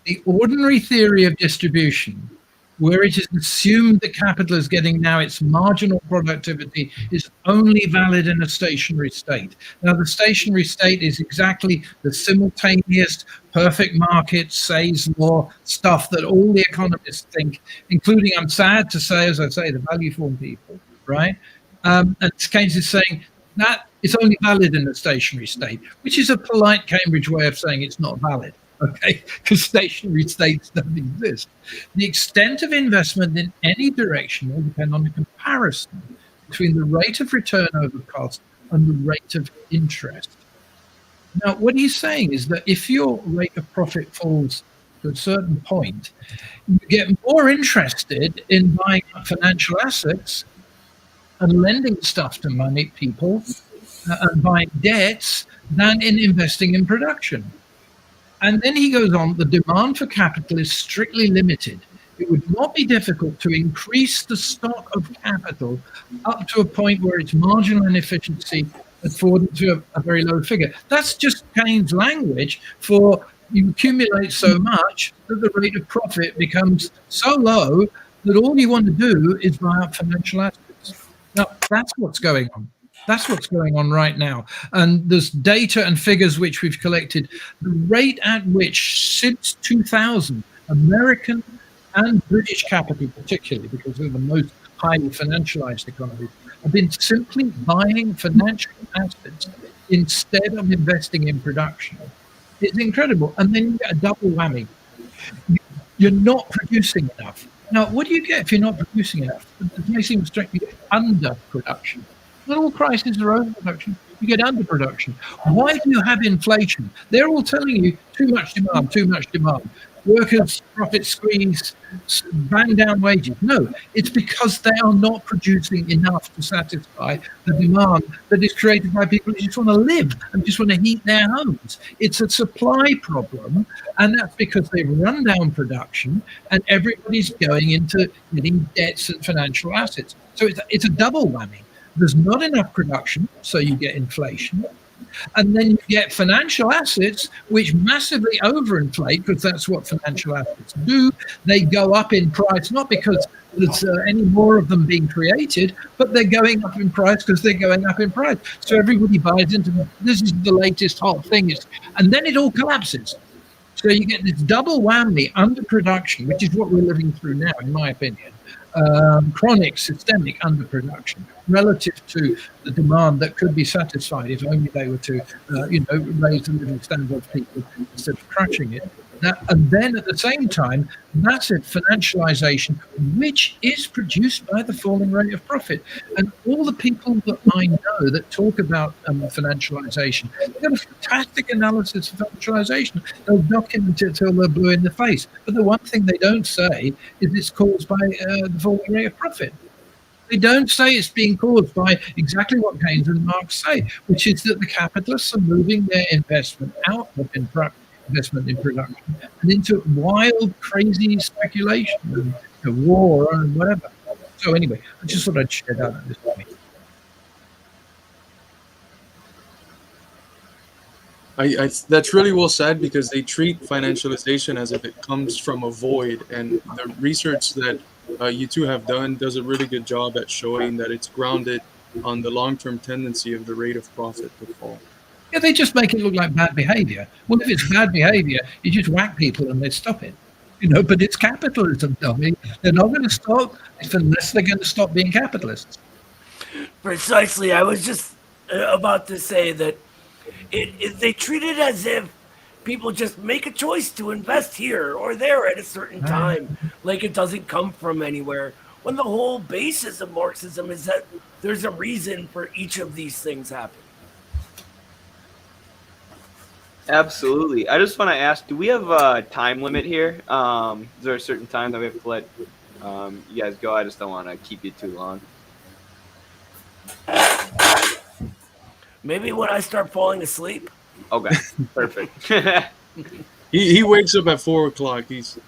The ordinary theory of distribution, where it is assumed that capital is getting now its marginal productivity, is only valid in a stationary state. Now, the stationary state is exactly the simultaneous perfect market, Say's law stuff that all the economists think, including, I'm sad to say, as I say, the value form people, right? And Keynes is saying that is only valid in a stationary state, which is a polite Cambridge way of saying it's not valid, okay? Because stationary states don't exist. The extent of investment in any direction will depend on the comparison between the rate of return over cost and the rate of interest. Now, what he's saying is that if your rate of profit falls to a certain point, you get more interested in buying financial assets and lending stuff to money people and buying debts than in investing in production. And then he goes on, the demand for capital is strictly limited. It would not be difficult to increase the stock of capital up to a point where its marginal inefficiency has fallen to a very low figure. That's just Keynes' language for you accumulate so much that the rate of profit becomes so low that all you want to do is buy up financial assets. Now, that's what's going on. That's what's going on right now. And there's data and figures which we've collected. The rate at which since 2000, American and British capital particularly, because they're the most highly financialized economies, have been simply buying financial assets instead of investing in production. It's incredible. And then you get a double whammy. You're not producing enough. Now, what do you get if you're not producing enough? It may seem strange. You get underproduction. Not all prices are overproduction. You get underproduction. Why do you have inflation? They're all telling you too much demand, too much demand. Workers, profit squeeze, bang down wages. No, it's because they are not producing enough to satisfy the demand that is created by people who just want to live and just want to heat their homes. It's a supply problem, and that's because they've run down production and everybody's going into getting debts and financial assets. So it's a double whammy. There's not enough production, so you get inflation. And then you get financial assets, which massively overinflate, because that's what financial assets do. They go up in price, not because there's any more of them being created, but they're going up in price because they're going up in price. So everybody buys into them. This is the latest hot thing. And then it all collapses. So you get this double whammy, underproduction, which is what we're living through now, in my opinion. Chronic systemic underproduction relative to the demand that could be satisfied if only they were to, raise the living standard of people instead of crushing it. And then at the same time, massive financialization, which is produced by the falling rate of profit. And all the people that I know that talk about financialization, they've got a fantastic analysis of financialization. They'll document it till they're blue in the face. But the one thing they don't say is it's caused by the falling rate of profit. They don't say it's being caused by exactly what Keynes and Marx say, which is that the capitalists are moving their investment out of investment in production and into wild, crazy speculation and war and whatever. So anyway, I just thought I'd share that at this point. That's really well said, because they treat financialization as if it comes from a void, and the research that you two have done does a really good job at showing that it's grounded on the long-term tendency of the rate of profit to fall. Yeah, they just make it look like bad behavior. Well, if it's bad behavior, you just whack people and they stop it. But it's capitalism, dummy. They're not going to stop unless they're going to stop being capitalists. Precisely. I was just about to say that they treat it as if people just make a choice to invest here or there at a certain time, like it doesn't come from anywhere, when the whole basis of Marxism is that there's a reason for each of these things happening. Absolutely. I just want to ask, do we have a time limit here? Is there a certain time that we have to let you guys go? I just don't want to keep you too long. Maybe when I start falling asleep. Okay, perfect. He wakes up at 4 o'clock. If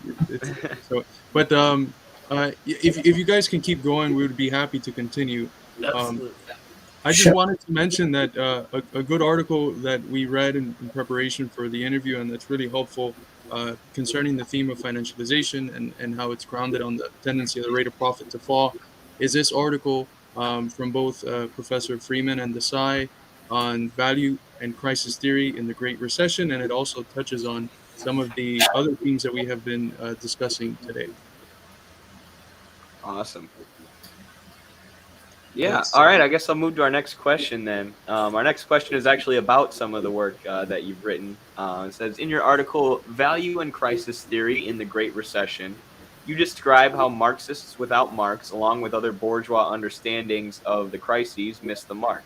you guys can keep going, we would be happy to continue. I just wanted to mention that a good article that we read in preparation for the interview, and that's really helpful concerning the theme of financialization and how it's grounded on the tendency of the rate of profit to fall, is this article from both Professor Freeman and Desai on value and crisis theory in the Great Recession, and it also touches on some of the other themes that we have been discussing today. Awesome. Yeah. Yes. All right. I guess I'll move to our next question then. Our next question is actually about some of the work that you've written. It says, in your article, Value and Crisis Theory in the Great Recession, you describe how Marxists without Marx, along with other bourgeois understandings of the crises, miss the mark.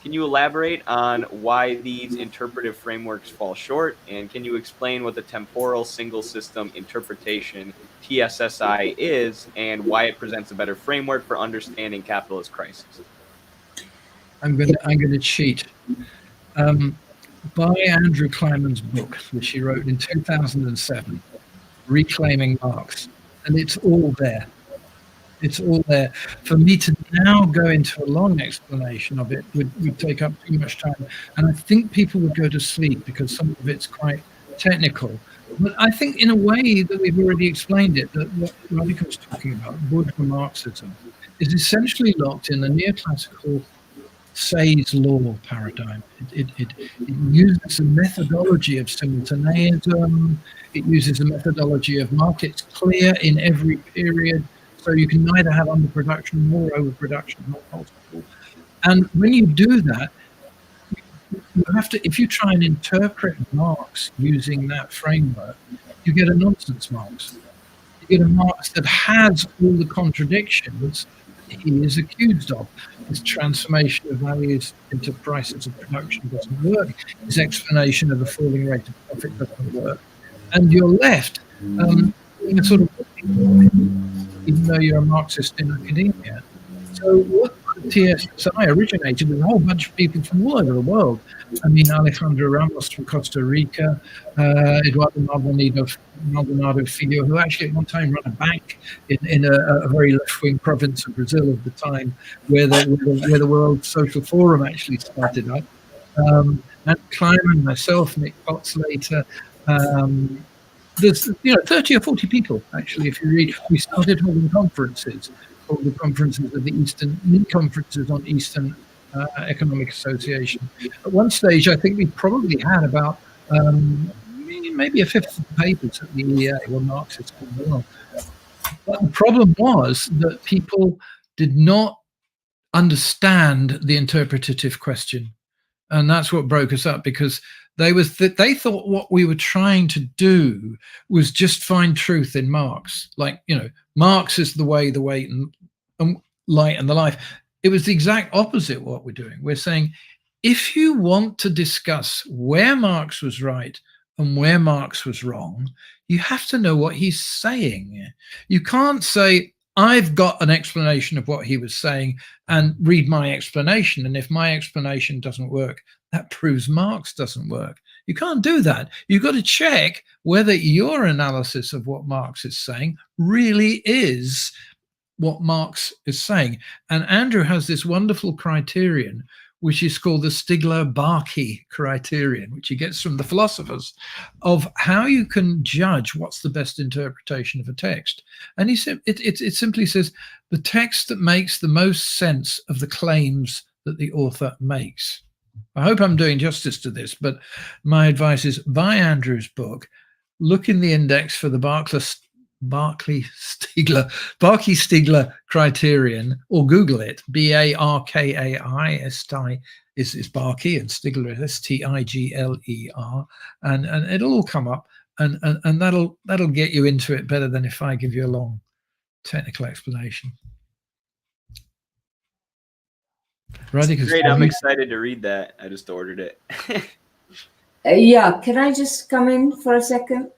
Can you elaborate on why these interpretive frameworks fall short? And can you explain what the temporal single system interpretation, TSSI, is and why it presents a better framework for understanding capitalist crises? I'm going to cheat. By Andrew Kleiman's book, which he wrote in 2007, Reclaiming Marx, and it's all there. It's all there. For me to now go into a long explanation of it would take up too much time. And I think people would go to sleep because some of it's quite technical. But I think in a way that we've already explained it, that what Radhika was talking about, bourgeois Marxism, is essentially locked in the neoclassical Say's law paradigm. It uses a methodology of simultaneism. It uses a methodology of markets clear in every period. So you can neither have underproduction nor overproduction, not possible. And when you do that, you have to, if you try and interpret Marx using that framework, you get a nonsense Marx. You get a Marx that has all the contradictions he is accused of. His transformation of values into prices of production doesn't work. His explanation of the falling rate of profit doesn't work. And you're left being a sort of, even though you're a Marxist in academia. So what the TSSI originated with a whole bunch of people from all over the world. I mean, Alejandro Ramos from Costa Rica, Eduardo Maldonado Filho, who actually at one time ran a bank in a very left-wing province of Brazil of the time, where the World Social Forum actually started up. And Kleiman, myself, Nick Potts later. There's 30 or 40 people actually. If you read, we started holding conferences, called the conferences of the Eastern conferences on Eastern Economic Association. At one stage, I think we probably had about maybe a fifth of the papers at the EEA were Marxist in the world. But the problem was that people did not understand the interpretative question. And that's what broke us up, because they thought what we were trying to do was just find truth in Marx. Like, Marx is the way, the weight, and light and the life. It was the exact opposite what we're doing. We're saying, if you want to discuss where Marx was right and where Marx was wrong, you have to know what he's saying. You can't say, I've got an explanation of what he was saying and read my explanation. And if my explanation doesn't work, that proves Marx doesn't work. You can't do that. You've got to check whether your analysis of what Marx is saying really is what Marx is saying. And Andrew has this wonderful criterion, which is called the Stigler-Barkey criterion, which he gets from the philosophers, of how you can judge what's the best interpretation of a text. And he said it simply says the text that makes the most sense of the claims that the author makes. I hope I'm doing justice to this, but my advice is buy Andrew's book, look in the index for the Barkey-Stigler criterion, or Google it. Barkai is Barkey, and Stigler is Stigler, and it'll all come up, and that'll get you into it better than if I give you a long technical explanation. Great, I'm excited to read that. I just ordered it. Yeah, can I just come in for a second?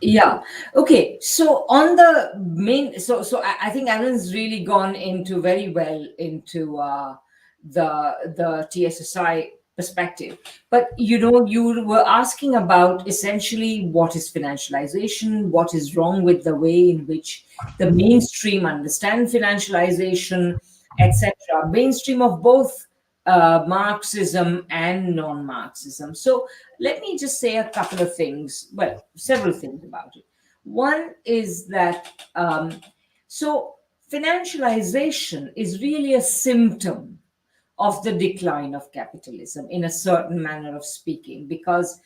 Yeah. Okay. So on the main, so I think Alan's really gone into very well into the TSSI perspective. But you were asking about essentially what is financialization, what is wrong with the way in which the mainstream understand financialization, etc. Mainstream of both Marxism and non-Marxism. So let me just say a couple of things, well, several things about it. One is that, so financialization is really a symptom of the decline of capitalism in a certain manner of speaking, because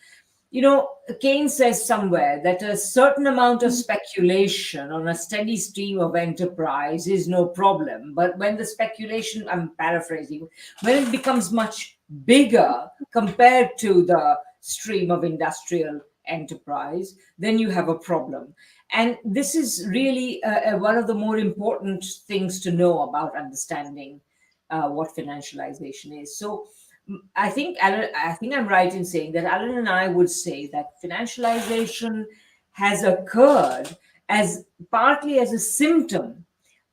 Keynes says somewhere that a certain amount of speculation on a steady stream of enterprise is no problem. But when the speculation, I'm paraphrasing, when it becomes much bigger compared to the stream of industrial enterprise, then you have a problem. And this is really one of the more important things to know about understanding what financialization is. So, I think Alan, I think I'm right in saying that Alan and I would say that financialization has occurred as partly as a symptom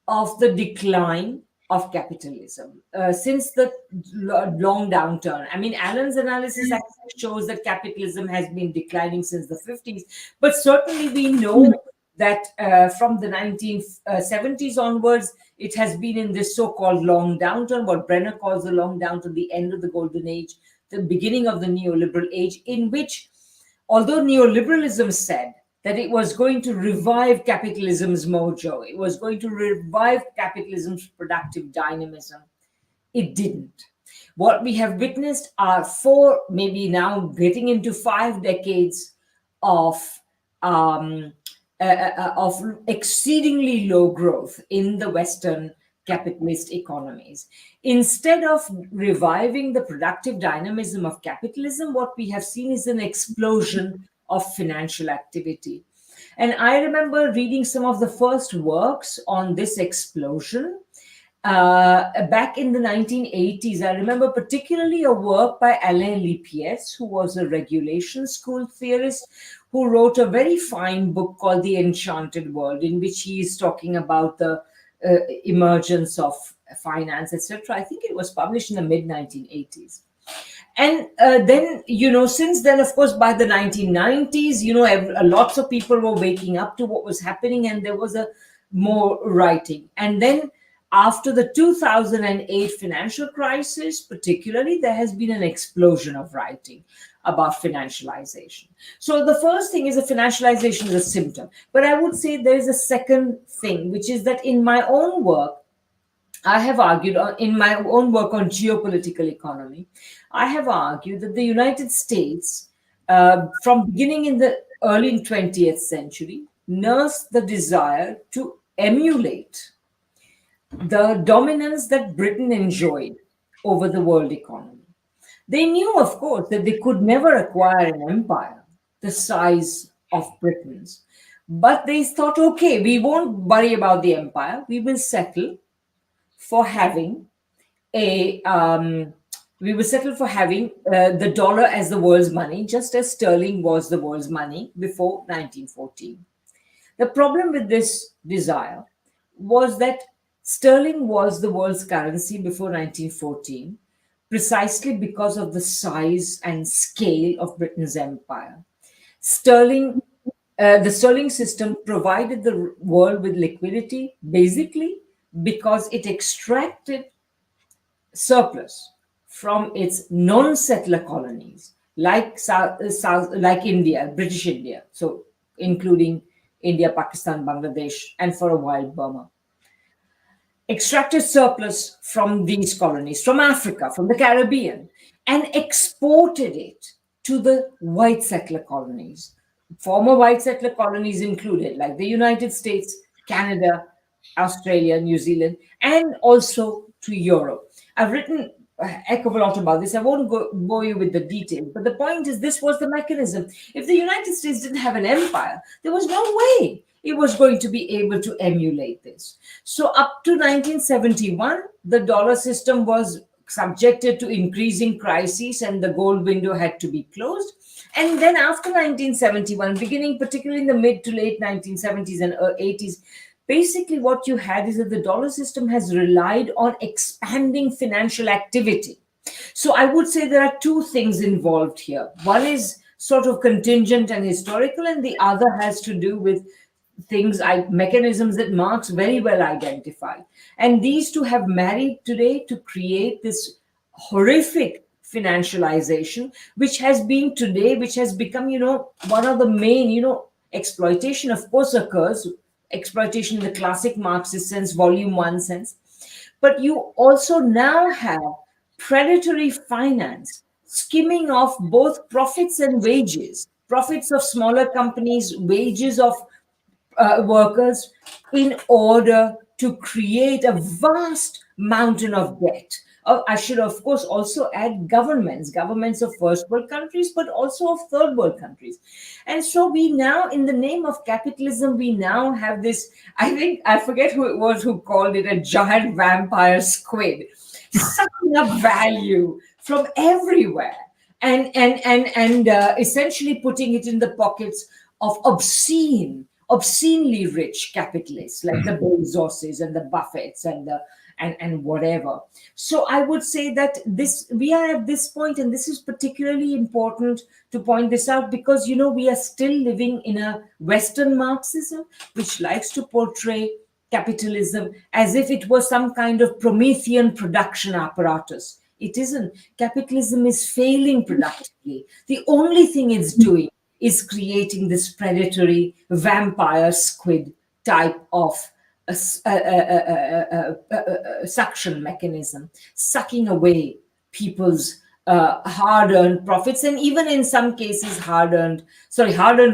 of the decline of capitalism since the long downturn. I mean, Alan's analysis actually shows that capitalism has been declining since the 50s, but certainly we know that from the 1970s onwards, it has been in this so-called long downturn, what Brenner calls the long downturn, the end of the golden age, the beginning of the neoliberal age, in which, although neoliberalism said that it was going to revive capitalism's mojo, it was going to revive capitalism's productive dynamism, it didn't. What we have witnessed are 4, maybe now getting into 5 decades of exceedingly low growth in the Western capitalist economies. Instead of reviving the productive dynamism of capitalism, what we have seen is an explosion of financial activity. And I remember reading some of the first works on this explosion back in the 1980s. I remember particularly a work by Alain Lipiès, who was a regulation school theorist, who wrote a very fine book called The Enchanted World, in which he is talking about the emergence of finance, etc. I think it was published in the mid-1980s. And then, since then, of course, by the 1990s, lots of people were waking up to what was happening, and there was a more writing. And then after the 2008 financial crisis, particularly, there has been an explosion of writing about financialization. So the first thing is that financialization is a symptom. But I would say there is a second thing, which is that in my own work, I have argued in my own work on geopolitical economy, I have argued that the United States, from beginning in the early 20th century, nursed the desire to emulate the dominance that Britain enjoyed over the world economy. They knew, of course, that they could never acquire an empire the size of Britain's. But they thought, okay, we won't worry about the empire. We will settle for having the dollar as the world's money, just as sterling was the world's money before 1914. The problem with this desire was that sterling was the world's currency before 1914, precisely because of the size and scale of Britain's empire. The sterling system provided the world with liquidity, basically because it extracted surplus from its non-settler colonies, like India, British India, so including India, Pakistan, Bangladesh, and for a while Burma. Extracted surplus from these colonies, from Africa, from the Caribbean, and exported it to the white settler colonies. Former white settler colonies included, like the United States, Canada, Australia, New Zealand, and also to Europe. I've written a heck of a lot about this. I won't bore you with the details, but the point is this was the mechanism. If the United States didn't have an empire, there was no way it was going to be able to emulate this. So up to 1971, the dollar system was subjected to increasing crises and the gold window had to be closed. And then after 1971, beginning particularly in the mid to late 1970s and 80s, basically what you had is that the dollar system has relied on expanding financial activity. So I would say there are 2 things involved here. One is sort of contingent and historical, and the other has to do with mechanisms that Marx very well identified. And these 2 have married today to create this horrific financialization, which has become, one of the main, exploitation, of course, occurs. Exploitation in the classic Marxist sense, volume 1 sense. But you also now have predatory finance skimming off both profits and wages, profits of smaller companies, wages of workers, in order to create a vast mountain of debt. I should, of course, also add governments of first world countries, but also of third world countries. And so we now, in the name of capitalism, we now have this, I forget who it was who called it a giant vampire squid, sucking up value from everywhere and essentially putting it in the pockets of obscenely rich capitalists like the Bezoses and the Buffetts and whatever. So I would say that we are at this point, and this is particularly important to point this out because we are still living in a Western Marxism which likes to portray capitalism as if it was some kind of Promethean production apparatus. It isn't. Capitalism is failing productively. The only thing it's doing is creating this predatory vampire squid type of suction mechanism, sucking away people's hard-earned profits, and even in some cases hard-earned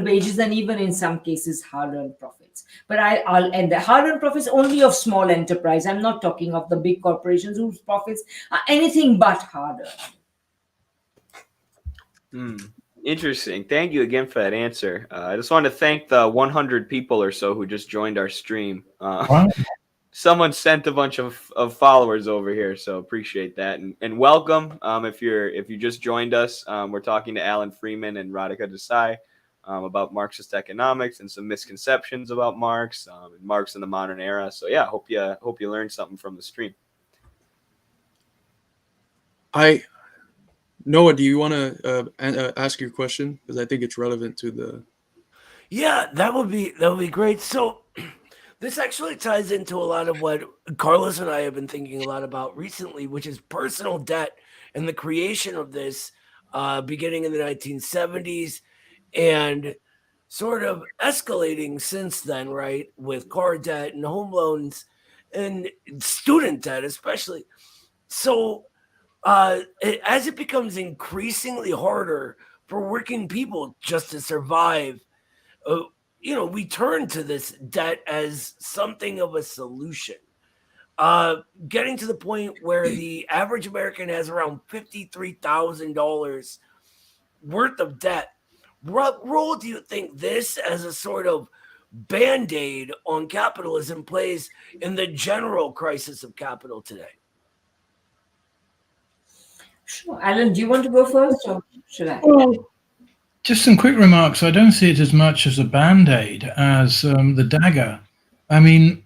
wages, and even in some cases hard-earned profits. But I'll end the hard-earned profits only of small enterprise. I'm not talking of the big corporations whose profits are anything but hard-earned. Interesting. Thank you again for that answer. I just want to thank the 100 people or so who just joined our stream. Wow. Someone sent a bunch of followers over here, so appreciate that. And welcome. If you just joined us, we're talking to Alan Freeman and Radhika Desai about Marxist economics and some misconceptions about Marx and Marx in the modern era. So yeah, hope you learned something from the stream. Noah, do you want to ask your question? Because I think it's relevant to the... Yeah, that would be great. So this actually ties into a lot of what Carlos and I have been thinking a lot about recently, which is personal debt and the creation of this beginning in the 1970s and sort of escalating since then, right? With car debt and home loans and student debt especially. So as it becomes increasingly harder for working people just to survive, we turn to this debt as something of a solution. Getting to the point where the average American has around $53,000 worth of debt. What role do you think this as a sort of band-aid on capitalism plays in the general crisis of capital today? Sure. Alan, do you want to go first or should I? Well, just some quick remarks. I don't see it as much as a band-aid as the dagger. I mean,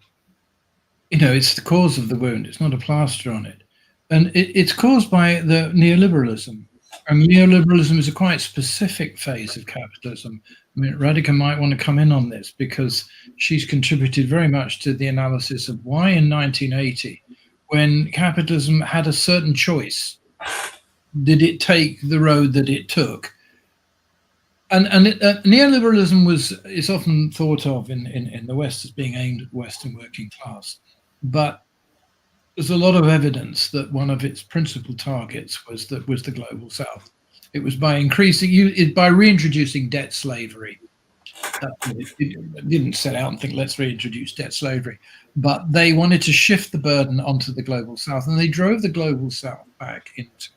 it's the cause of the wound. It's not a plaster on it. And it's caused by the neoliberalism. And neoliberalism is a quite specific phase of capitalism. I mean, Radhika might want to come in on this because she's contributed very much to the analysis of why in 1980, when capitalism had a certain choice, did it take the road that it took? And neoliberalism is often thought of in the West as being aimed at the Western working class. But there's a lot of evidence that one of its principal targets was the global South. It was by reintroducing debt slavery. It didn't set out and think, let's reintroduce debt slavery. But they wanted to shift the burden onto the global South, and they drove the global South back into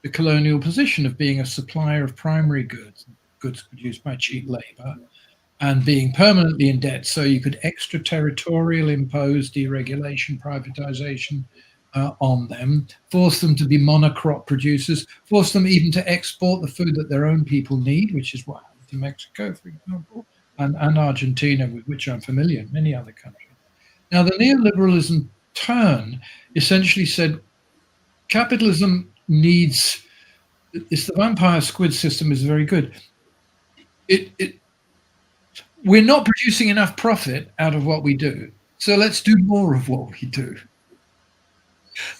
the colonial position of being a supplier of primary goods produced by cheap labor, and being permanently in debt, so you could extraterritorial impose deregulation, privatization on them, force them to be monocrop producers, force them even to export the food that their own people need, which is what happened to Mexico, for example, and Argentina, with which I'm familiar, and many other countries. Now, the neoliberalism turn essentially said capitalism needs, the vampire squid system is very good. We're not producing enough profit out of what we do, so let's do more of what we do.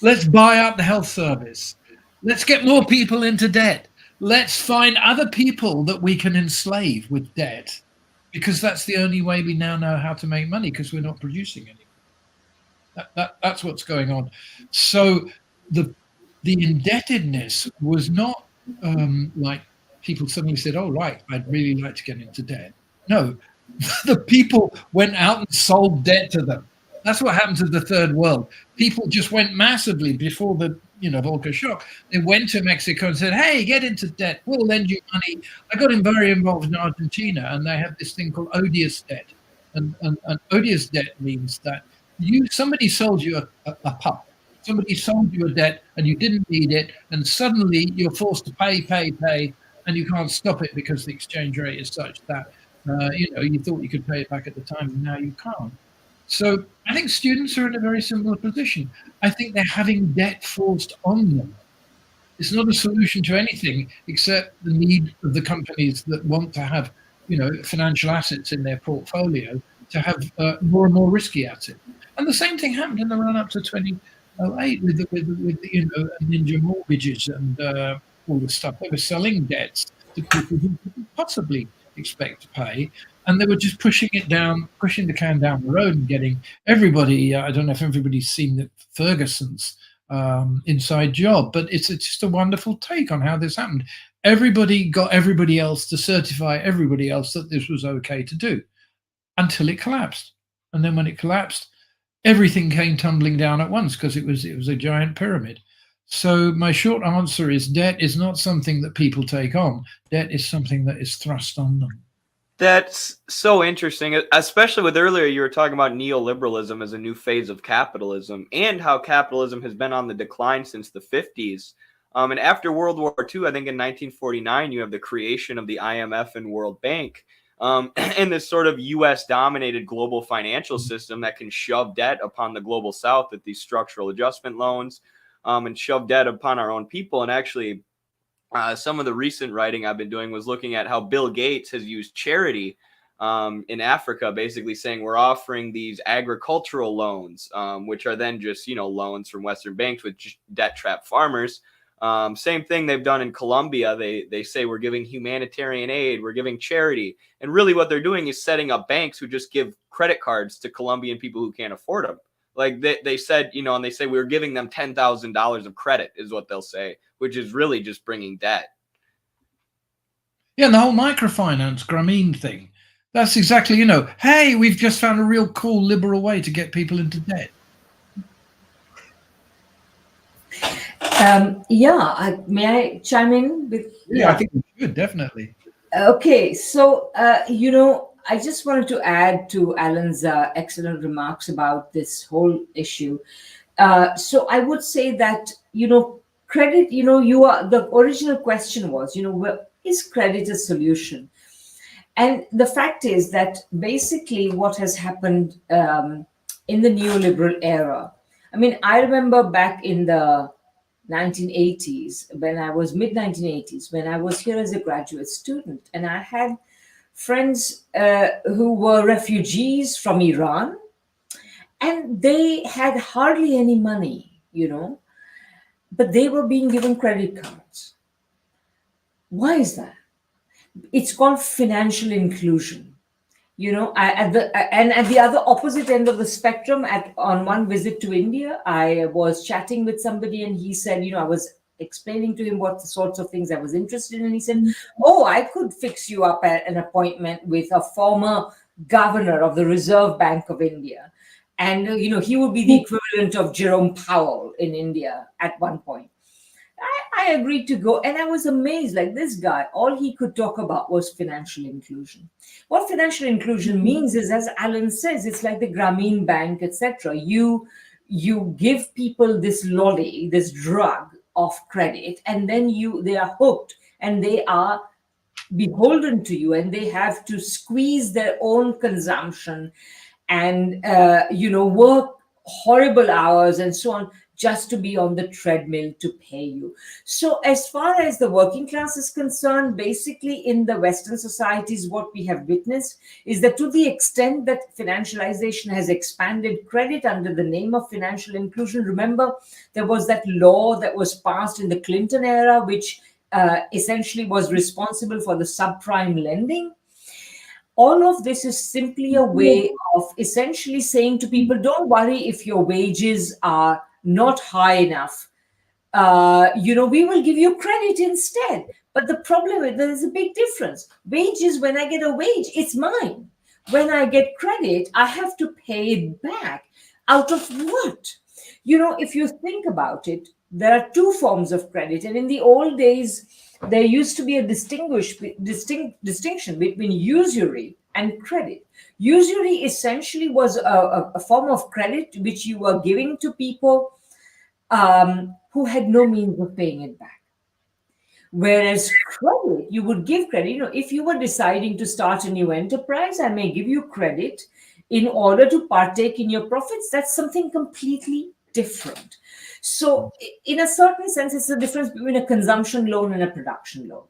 Let's buy up the health service. Let's get more people into debt. Let's find other people that we can enslave with debt, because that's the only way we now know how to make money, because we're not producing anymore. That's what's going on. So the indebtedness was not like people suddenly said, "Oh, right, I'd really like to get into debt." No, the people went out and sold debt to them. That's what happened to the third world. People just went massively before the Volcker shock. They went to Mexico and said, "Hey, get into debt. We'll lend you money." I got very involved in Argentina, and they have this thing called odious debt. And odious debt means that somebody sold you a pup. Somebody sold you a debt and you didn't need it, and suddenly you're forced to pay, and you can't stop it because the exchange rate is such that you thought you could pay it back at the time, and now you can't. So I think students are in a very similar position. I think they're having debt forced on them. It's not a solution to anything except the need of the companies that want to have, financial assets in their portfolio to have more and more risky assets. And the same thing happened in the run up to 2008 with ninja mortgages and all the stuff. They were selling debts to people who couldn't possibly expect to pay, and they were just pushing the can down the road and getting everybody. I don't know if everybody's seen the Ferguson's Inside Job, but it's just a wonderful take on how this happened. Everybody got everybody else to certify everybody else that this was okay to do until it collapsed. And then when it collapsed, everything came tumbling down at once because it was a giant pyramid. So my short answer is debt is not something that people take on. Debt is something that is thrust on them. That's so interesting, especially with earlier you were talking about neoliberalism as a new phase of capitalism and how capitalism has been on the decline since the 50s. And after World War II, I think in 1949, you have the creation of the IMF and World Bank, and this sort of US-dominated global financial system that can shove debt upon the global South with these structural adjustment loans, and shove debt upon our own people. And actually, some of the recent writing I've been doing was looking at how Bill Gates has used charity in Africa, basically saying we're offering these agricultural loans, which are then just, loans from Western banks with debt-trapped farmers. Same thing they've done in Colombia. They say we're giving humanitarian aid, we're giving charity. And really what they're doing is setting up banks who just give credit cards to Colombian people who can't afford them. Like they said, and they say we're giving them $10,000 of credit is what they'll say, which is really just bringing debt. Yeah, and the whole microfinance, Grameen thing, that's exactly, hey, we've just found a real cool liberal way to get people into debt. May I chime in with? Yeah, I think we should, definitely. Okay, so, I just wanted to add to Alan's excellent remarks about this whole issue. So I would say that, credit, the original question was, is credit a solution? And the fact is that basically what has happened in the neoliberal era, I mean, I remember back in the 1980s, mid-1980s, when I was here as a graduate student, and I had friends who were refugees from Iran, and they had hardly any money, but they were being given credit cards. Why is that? It's called financial inclusion. At the other opposite end of the spectrum, on one visit to India, I was chatting with somebody, and he said, I was explaining to him what the sorts of things I was interested in. And he said, "Oh, I could fix you up an appointment with a former governor of the Reserve Bank of India. And, he would be the equivalent of Jerome Powell in India at one point." I agreed to go, and I was amazed. Like, this guy, all he could talk about was financial inclusion. What financial inclusion means is, as Alan says, it's like the Grameen Bank, etc. You give people this lolly, this drug of credit, and then they are hooked, and they are beholden to you, and they have to squeeze their own consumption and work horrible hours and so on, just to be on the treadmill to pay you. So as far as the working class is concerned, basically in the Western societies, what we have witnessed is that to the extent that financialization has expanded credit under the name of financial inclusion, remember, there was that law that was passed in the Clinton era, which essentially was responsible for the subprime lending. All of this is simply a way of essentially saying to people, don't worry if your wages are not high enough. we will give you credit instead. But the problem is there is a big difference. Wages, when I get a wage, it's mine. When I get credit, I have to pay it back. Out of what? If you think about it, there are two forms of credit. And in the old days, there used to be a distinction between usury and credit. Usury essentially was a form of credit which you were giving to people who had no means of paying it back. Whereas credit, you would give credit. If you were deciding to start a new enterprise, I may give you credit in order to partake in your profits. That's something completely different. So, in a certain sense, it's the difference between a consumption loan and a production loan.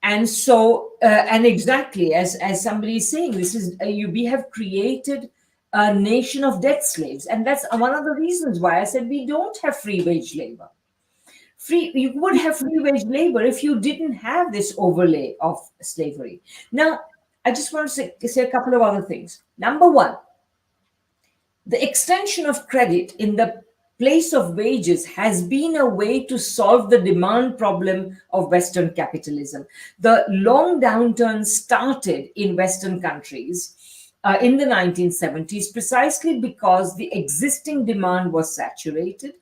And so, and exactly as somebody is saying, this is we have created a nation of debt slaves, and that's one of the reasons why I said we don't have free wage labor. You would have free wage labor if you didn't have this overlay of slavery. Now, I just want to say a couple of other things. Number one, the extension of credit in the place of wages has been a way to solve the demand problem of Western capitalism. The long downturn started in Western countries in the 1970s precisely because the existing demand was saturated,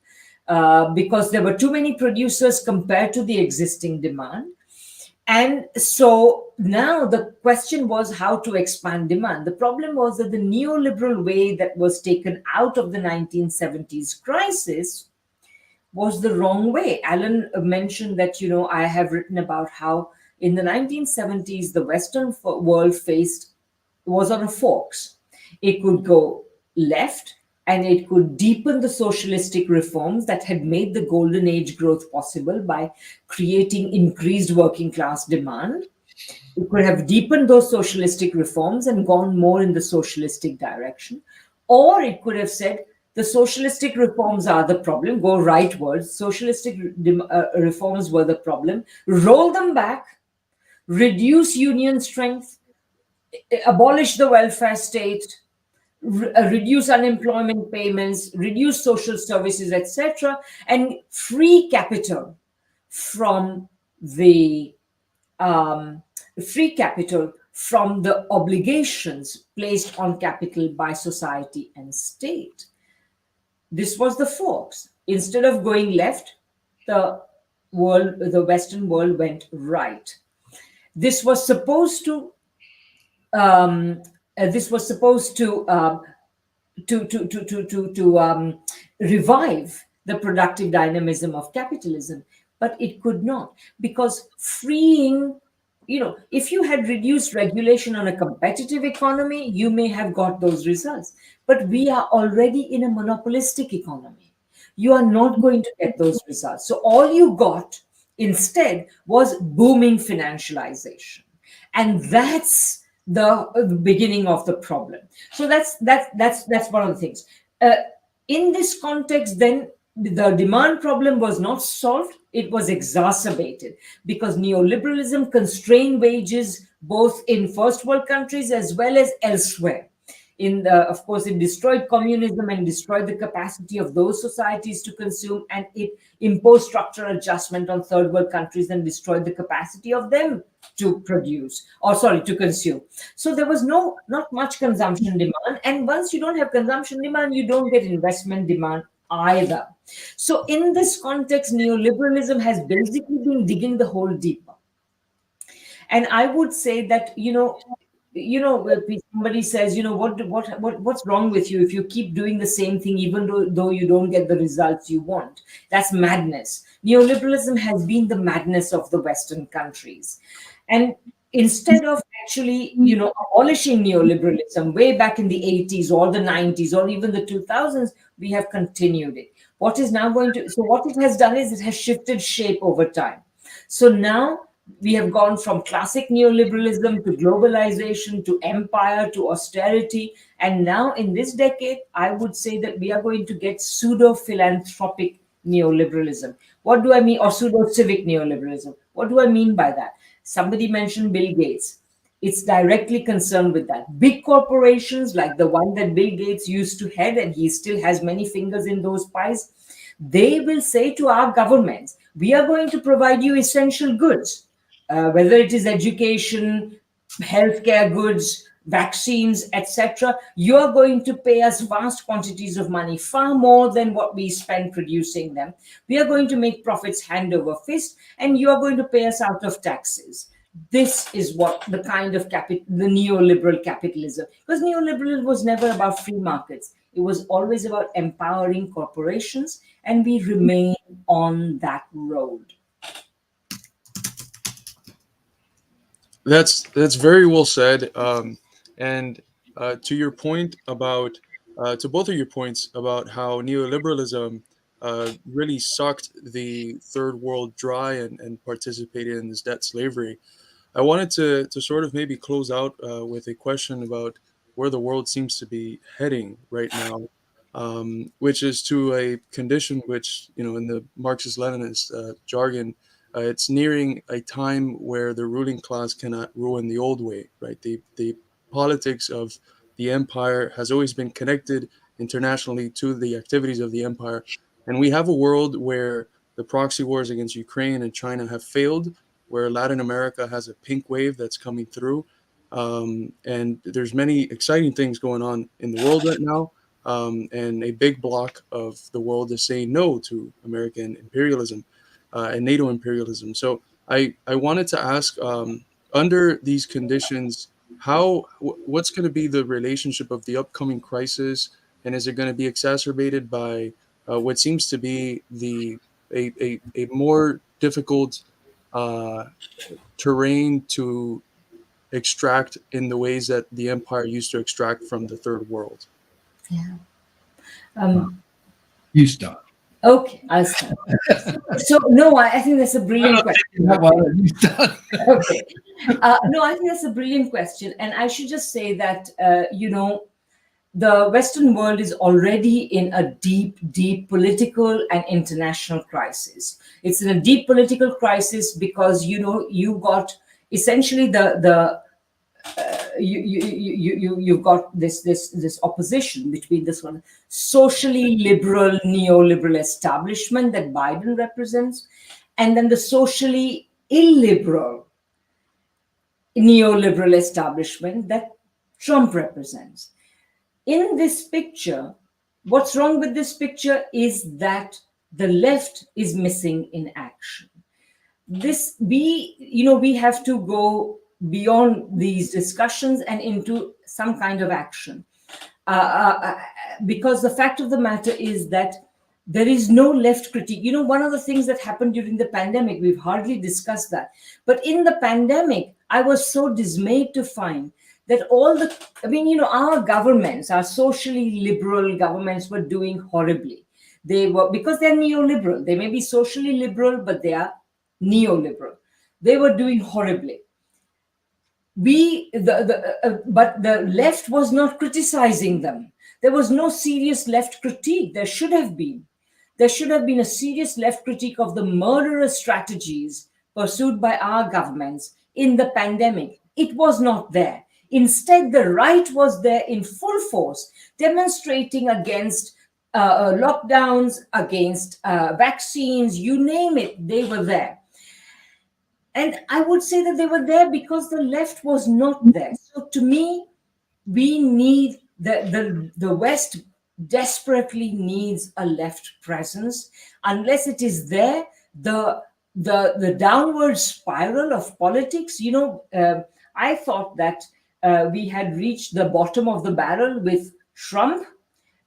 because there were too many producers compared to the existing demand. And so now the question was how to expand demand. The problem was that the neoliberal way that was taken out of the 1970s crisis was the wrong way. Alan mentioned that, I have written about how in the 1970s, the Western world was on a forks. It could go left, and it could deepen the socialistic reforms that had made the golden age growth possible by creating increased working class demand. It could have deepened those socialistic reforms and gone more in the socialistic direction. Or it could have said, the socialistic reforms are the problem, go rightwards, socialistic reforms were the problem, roll them back, reduce union strength, abolish the welfare state, reduce unemployment payments, reduce social services, etc., and free capital from the obligations placed on capital by society and state. This was the forks. Instead of going left, the Western world went right. This was supposed to revive the productive dynamism of capitalism, but it could not, because freeing, if you had reduced regulation on a competitive economy, you may have got those results. But we are already in a monopolistic economy. You are not going to get those results. So all you got instead was booming financialization, and that's the beginning of the problem. So that's one of the things. In this context, then the demand problem was not solved; it was exacerbated because neoliberalism constrained wages both in first world countries as well as elsewhere. Of course, it destroyed communism and destroyed the capacity of those societies to consume, and it imposed structural adjustment on third world countries and destroyed the capacity of them to consume. So there was not much consumption demand, and once you don't have consumption demand, you don't get investment demand either. So in this context, neoliberalism has basically been digging the hole deeper. And I would say that, somebody says, what's wrong with you if you keep doing the same thing even though you don't get the results you want? That's madness. Neoliberalism has been the madness of the Western countries. And instead of actually, abolishing neoliberalism way back in the 80s or the 90s or even the 2000s, we have continued it. What it has done is it has shifted shape over time. So now we have gone from classic neoliberalism to globalization to empire to austerity. And now in this decade, I would say that we are going to get pseudo-philanthropic neoliberalism. What do I mean? Or pseudo-civic neoliberalism. What do I mean by that? Somebody mentioned Bill Gates. It's directly concerned with that. Big corporations like the one that Bill Gates used to head, and he still has many fingers in those pies, They will say to our governments, we are going to provide you essential goods, whether it is education, healthcare goods, vaccines, etc. You are going to pay us vast quantities of money, far more than what we spend producing them. We are going to make profits hand over fist, and you are going to pay us out of taxes. This is what the kind of the neoliberal capitalism, because neoliberalism was never about free markets. It was always about empowering corporations, and we remain on that road. That's very well said. And to your point about to both of your points about how neoliberalism really sucked the third world dry and participated in this debt slavery. I wanted to sort of maybe close out with a question about where the world seems to be heading right now, which is to a condition which, in the Marxist-Leninist jargon, it's nearing a time where the ruling class cannot rule in the old way, right? The politics of the empire has always been connected internationally to the activities of the empire. And we have a world where the proxy wars against Ukraine and China have failed, where Latin America has a pink wave that's coming through. And there's many exciting things going on in the world right now. And a big block of the world is saying no to American imperialism and NATO imperialism. So I wanted to ask, under these conditions, what's going to be the relationship of the upcoming crisis, and is it going to be exacerbated by what seems to be a more difficult uh, terrain to extract in the ways that the empire used to extract from the third world? Yeah. You start. Okay, I'll start. So no, I think that's a brilliant question. Well, you start. Okay. No, I think that's a brilliant question. And I should just say that, the Western world is already in a deep, deep political and international crisis. It's in a deep political crisis because, you got essentially you've got this opposition between this one socially liberal neoliberal establishment that Biden represents, and then the socially illiberal neoliberal establishment that Trump represents. In this picture, what's wrong with this picture is that the left is missing in action. We have to go beyond these discussions and into some kind of action. Because the fact of the matter is that there is no left critique. One of the things that happened during the pandemic, we've hardly discussed that. But in the pandemic, I was so dismayed to find that our governments, our socially liberal governments were doing horribly. Because they're neoliberal. They may be socially liberal, but they are neoliberal. They were doing horribly. But the left was not criticizing them. There was no serious left critique. There should have been. There should have been a serious left critique of the murderous strategies pursued by our governments in the pandemic. It was not there. Instead, the right was there in full force, demonstrating against lockdowns, against vaccines, you name it, they were there. And I would say that they were there because the left was not there. So to me, we need the West desperately needs a left presence. Unless it is there, the downward spiral of politics. I thought that we had reached the bottom of the barrel with Trump,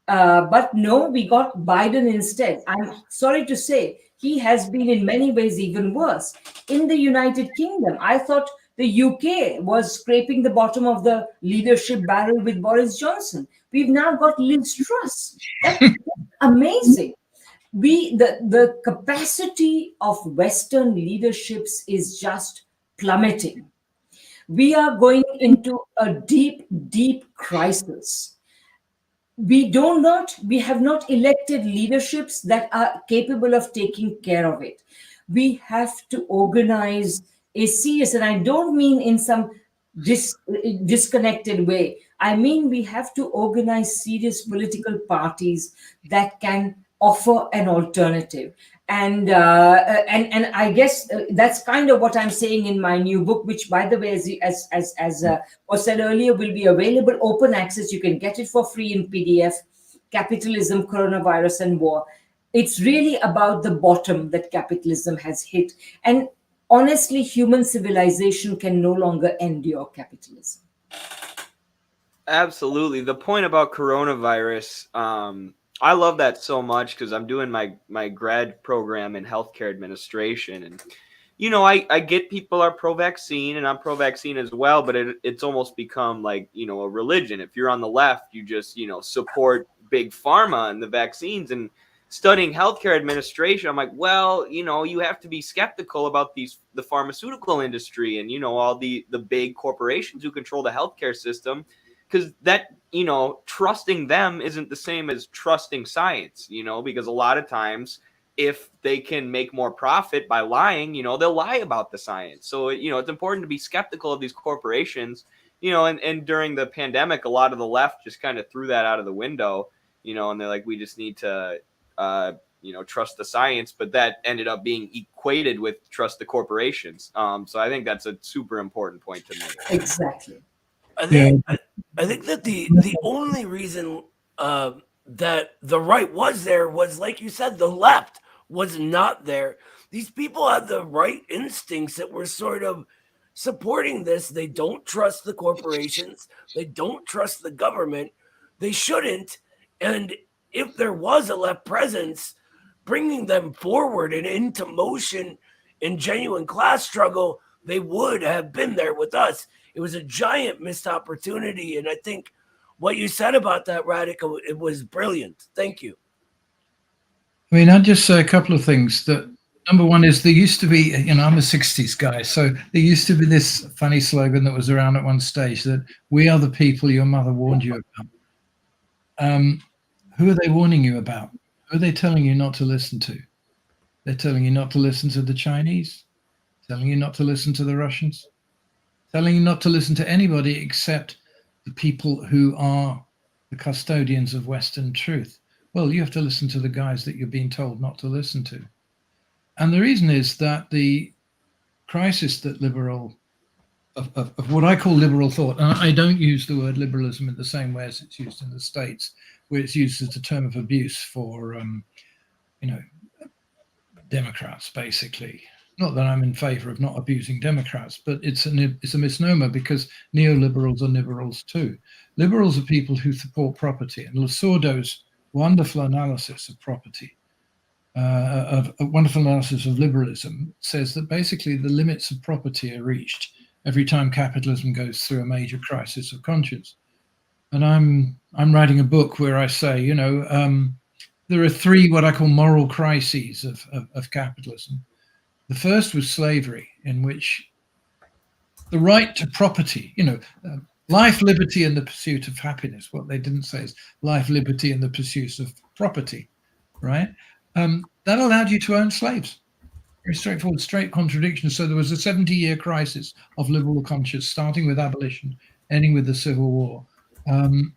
but no, we got Biden instead. I'm sorry to say, he has been in many ways even worse. In the United Kingdom, I thought the UK was scraping the bottom of the leadership barrel with Boris Johnson. We've now got Liz Truss. That's amazing. The capacity of Western leaderships is just plummeting. We are going into a deep, deep crisis. We have not elected leaderships that are capable of taking care of it. We have to organize a serious, and I don't mean in some disconnected way. I mean, we have to organize serious political parties that can offer an alternative. And I guess that's kind of what I'm saying in my new book, which, by the way, as was said earlier, will be available open access. You can get it for free in PDF. Capitalism, Coronavirus, and War. It's really about the bottom that capitalism has hit, and honestly, human civilization can no longer endure capitalism. Absolutely. The point about coronavirus, I love that so much because I'm doing my grad program in healthcare administration. And, I get people are pro-vaccine, and I'm pro-vaccine as well, but it's almost become like, a religion. If you're on the left, you just, support big pharma and the vaccines. And studying healthcare administration, I'm like, well, you have to be skeptical about the pharmaceutical industry and, all the big corporations who control the healthcare system. Because that, trusting them isn't the same as trusting science, because a lot of times if they can make more profit by lying, they'll lie about the science. So, it's important to be skeptical of these corporations, and during the pandemic, a lot of the left just kind of threw that out of the window, and they're like, we just need to, trust the science. But that ended up being equated with trust the corporations. So I think that's a super important point to make. Exactly. I think that the only reason that the right was there was, like you said, the left was not there. These people had the right instincts that were sort of supporting this. They don't trust the corporations. They don't trust the government. They shouldn't. And if there was a left presence, bringing them forward and into motion in genuine class struggle, they would have been there with us. It was a giant missed opportunity. And I think what you said about that, Radhika, it was brilliant. Thank you. I mean, I'll just say a couple of things. That number one is there used to be, I'm a 60s guy, so there used to be this funny slogan that was around at one stage that we are the people your mother warned you about. Who are they warning you about? Who are they telling you not to listen to? They're telling you not to listen to the Chinese, telling you not to listen to the Russians, telling you not to listen to anybody except the people who are the custodians of Western truth. Well, you have to listen to the guys that you're being told not to listen to. And the reason is that the crisis that of what I call liberal thought, and I don't use the word liberalism in the same way as it's used in the States, where it's used as a term of abuse for, Democrats, basically. Not that I'm in favor of not abusing Democrats, but it's a misnomer because neoliberals are liberals too. Liberals are people who support property, and Lasordo's wonderful analysis of property, a wonderful analysis of liberalism, says that basically the limits of property are reached every time capitalism goes through a major crisis of conscience. And I'm writing a book where I say, there are three what I call moral crises of capitalism. The first was slavery, in which the right to property, life, liberty, and the pursuit of happiness. What they didn't say is life, liberty, and the pursuit of property, right? That allowed you to own slaves. Very straightforward, straight contradiction. So there was a 70-year crisis of liberal conscience, starting with abolition, ending with the Civil War. The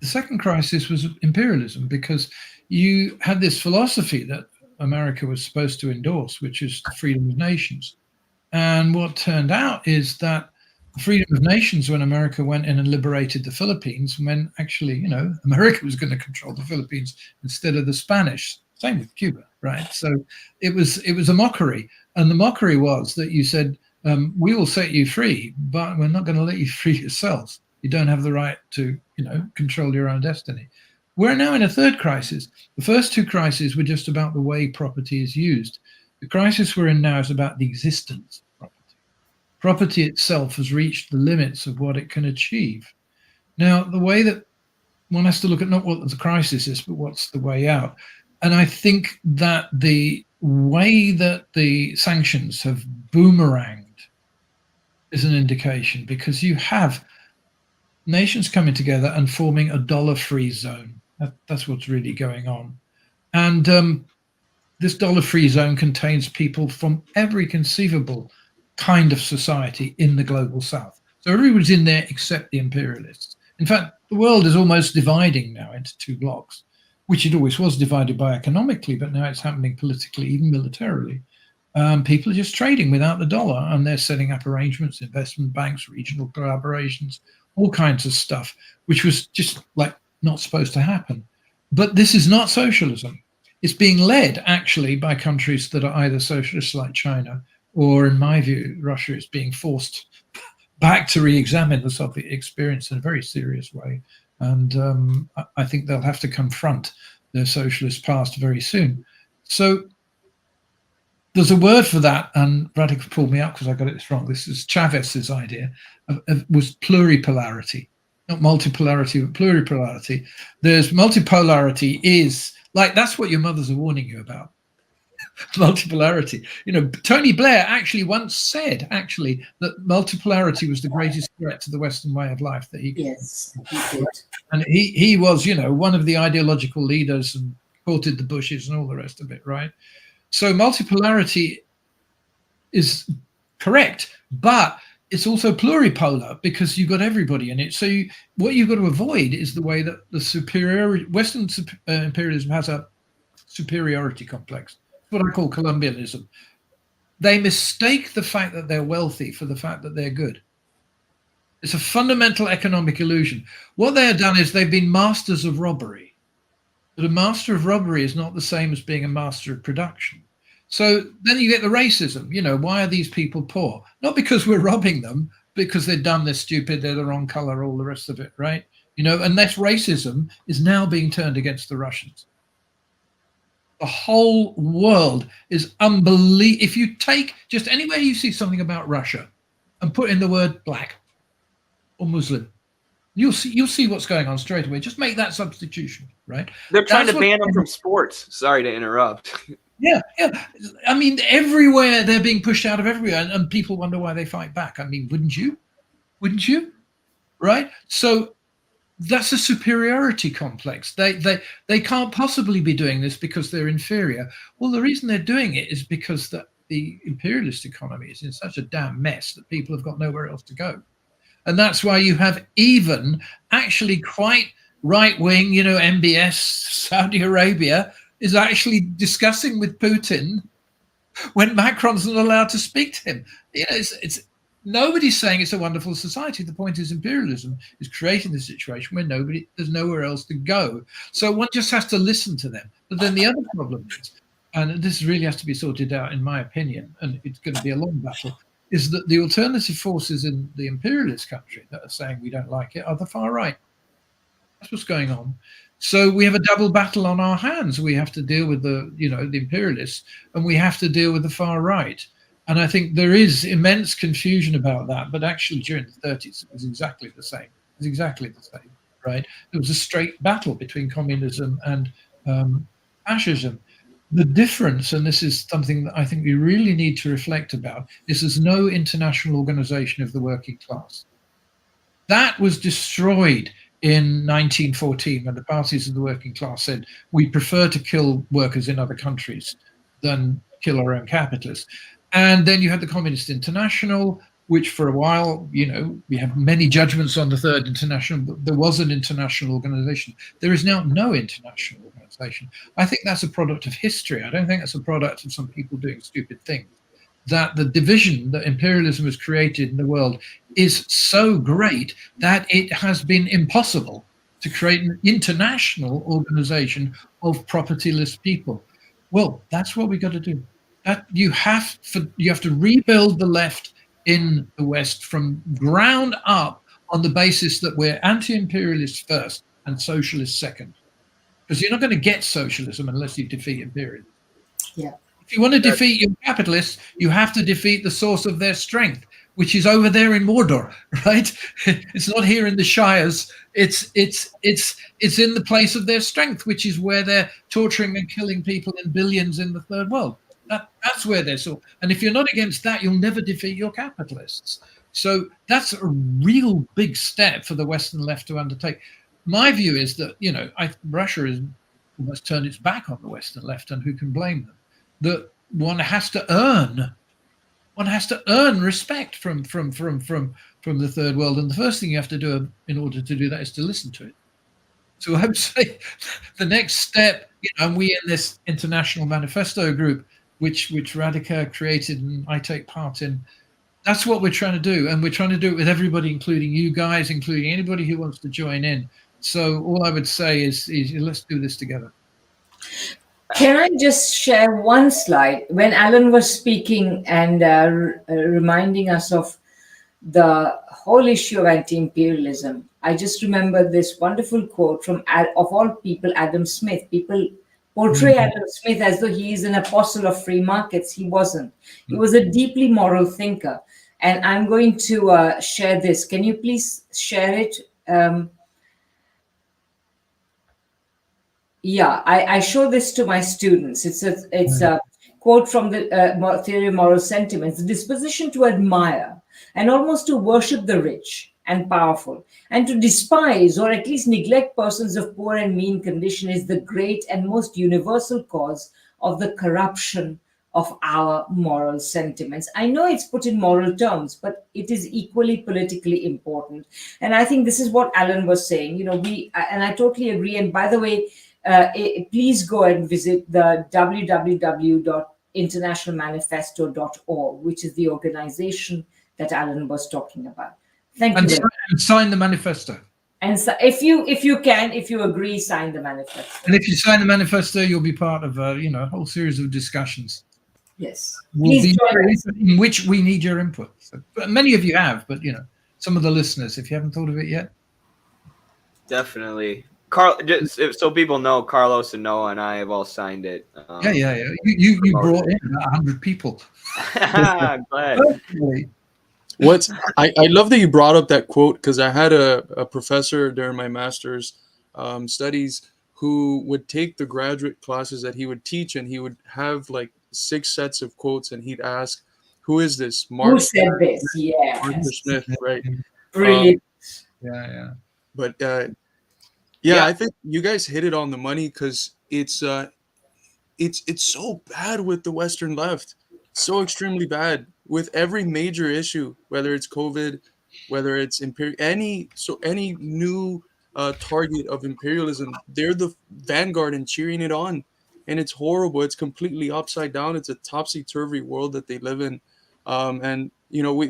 second crisis was imperialism, because you had this philosophy that America was supposed to endorse, which is the freedom of nations. And what turned out is that the freedom of nations, when America went in and liberated the Philippines, when actually, America was going to control the Philippines instead of the Spanish. Same with Cuba, right? So it was a mockery. And the mockery was that you said, we will set you free, but we're not going to let you free yourselves. You don't have the right to, control your own destiny. We're now in a third crisis. The first two crises were just about the way property is used. The crisis we're in now is about the existence of property. Property itself has reached the limits of what it can achieve. Now, the way that one has to look at not what the crisis is, but what's the way out. And I think that the way that the sanctions have boomeranged is an indication, because you have nations coming together and forming a dollar-free zone. That's what's really going on. And this dollar-free zone contains people from every conceivable kind of society in the global south. So everybody's in there except the imperialists. In fact, the world is almost dividing now into two blocks. which it always was divided by economically, but now it's happening politically, even militarily. People are just trading without the dollar, and they're setting up arrangements, investment banks, regional collaborations, all kinds of stuff, which was just like not supposed to happen. But this is not socialism. It's being led actually by countries that are either socialist like China, or in my view, Russia is being forced back to re-examine the Soviet experience in a very serious way. And I think they'll have to confront their socialist past very soon. So there's a word for that, and Radhika pulled me up because I got it wrong. This is Chavez's idea, was pluripolarity, not multipolarity, but pluripolarity. There's multipolarity is like, that's what your mothers are warning you about. Multipolarity. You know, Tony Blair actually once said that multipolarity was the greatest threat to the Western way of life that he could. Yes, he did. And he was, you know, one of the ideological leaders and courted the Bushes and all the rest of it, right? So multipolarity is correct, but it's also pluripolar because you've got everybody in it. So what you've got to avoid is the way that the Western imperialism has a superiority complex. What I call colonialism. They mistake the fact that they're wealthy for the fact that they're good. It's a fundamental economic illusion. What they have done is they've been masters of robbery. But a master of robbery is not the same as being a master of production. So then you get the racism. You know, why are these people poor? Not because we're robbing them, because they're dumb, they're stupid, they're the wrong color, all the rest of it, right? You know, and that racism is now being turned against the Russians. The whole world is unbelievable. If you take just anywhere you see something about Russia and put in the word black or Muslim, you'll see what's going on straight away. Just make that substitution, right? They're trying to ban them from sports. Sorry to interrupt. Yeah. I mean, everywhere they're being pushed out of everywhere, and people wonder why they fight back. I mean, wouldn't you? Wouldn't you? Right? So that's a superiority complex. They can't possibly be doing this because they're inferior. Well, the reason they're doing it is because the imperialist economy is in such a damn mess that people have got nowhere else to go. And that's why you have even actually quite right-wing, you know, MBS, Saudi Arabia is actually discussing with Putin when Macron's not allowed to speak to him. You know, it's nobody's saying it's a wonderful society. The point is imperialism is creating the situation where there's nowhere else to go. So one just has to listen to them. But then the other problem is, and this really has to be sorted out in my opinion, and it's going to be a long battle, is that the alternative forces in the imperialist country that are saying we don't like it are the far right. That's what's going on. So we have a double battle on our hands. We have to deal with the imperialists, and we have to deal with the far right. And I think there is immense confusion about that. But actually, during the 30s, it was exactly the same. It was exactly the same, right? It was a straight battle between communism and fascism. The difference, and this is something that I think we really need to reflect about, is there's no international organization of the working class. That was destroyed in 1914 when the parties of the working class said, we prefer to kill workers in other countries than kill our own capitalists. And then you had the Communist International, which for a while, you know, we have many judgments on the Third International, but there was an international organization. There is now no international organization. I think that's a product of history. I don't think that's a product of some people doing stupid things. That the division that imperialism has created in the world is so great that it has been impossible to create an international organization of propertyless people. Well, that's what we got to do. That you have to rebuild the left in the West from ground up on the basis that we're anti-imperialist first and socialist second. Because you're not going to get socialism unless you defeat imperialism. Yeah. If you want to defeat your capitalists, you have to defeat the source of their strength, which is over there in Mordor, right? It's not here in the Shires. It's in the place of their strength, which is where they're torturing and killing people in billions in the third world. That's where they're so. And if you're not against that, you'll never defeat your capitalists. So that's a real big step for the Western left to undertake. My view is that, you know, Russia has almost turned its back on the Western left, and who can blame them? That one has to earn respect from the third world, and the first thing you have to do in order to do that is to listen to it. So I would say the next step, and we in this international manifesto group, which Radhika created and I take part in, that's what we're trying to do. And we're trying to do it with everybody, including you guys, including anybody who wants to join in. So all I would say is let's do this together. Can I just share one slide? When Alan was speaking and reminding us of the whole issue of anti-imperialism, I just remember this wonderful quote from, of all people, Adam Smith. People portray Adam Smith as though he is an apostle of free markets. He wasn't. He was a deeply moral thinker. And I'm going to share this. Can you please share it? Yeah, I show this to my students. It's a quote from the Theory of Moral Sentiments: the disposition to admire and almost to worship the rich and powerful, and to despise or at least neglect persons of poor and mean condition is the great and most universal cause of the corruption of our moral sentiments. I know it's put in moral terms, but it is equally politically important. And I think this is what Alan was saying. And I totally agree. And by the way, please go and visit the www.internationalmanifesto.org, which is the organization that Alan was talking about. Thank you. And sign the manifesto. And so if you agree, sign the manifesto. And if you sign the manifesto, you'll be part of a whole series of discussions. Yes. In which we need your input. So, but many of you have, but some of the listeners, if you haven't thought of it yet. Definitely. Karl, just so people know, Carlos and Noah and I have all signed it. Yeah. You brought in 100 people. Glad. I love that you brought up that quote, because I had a professor during my master's studies who would take the graduate classes that he would teach, and he would have like 6 sets of quotes, and he'd ask, "Who is this? Marx? Who said this?" Yeah, Arthur Smith, right? Brilliant. Yeah. But yeah, I think you guys hit it on the money, because it's so bad with the Western left, so extremely bad with every major issue, whether it's COVID, whether it's any new target of imperialism, they're the vanguard and cheering it on, and it's horrible. It's completely upside down. It's a topsy-turvy world that they live in, and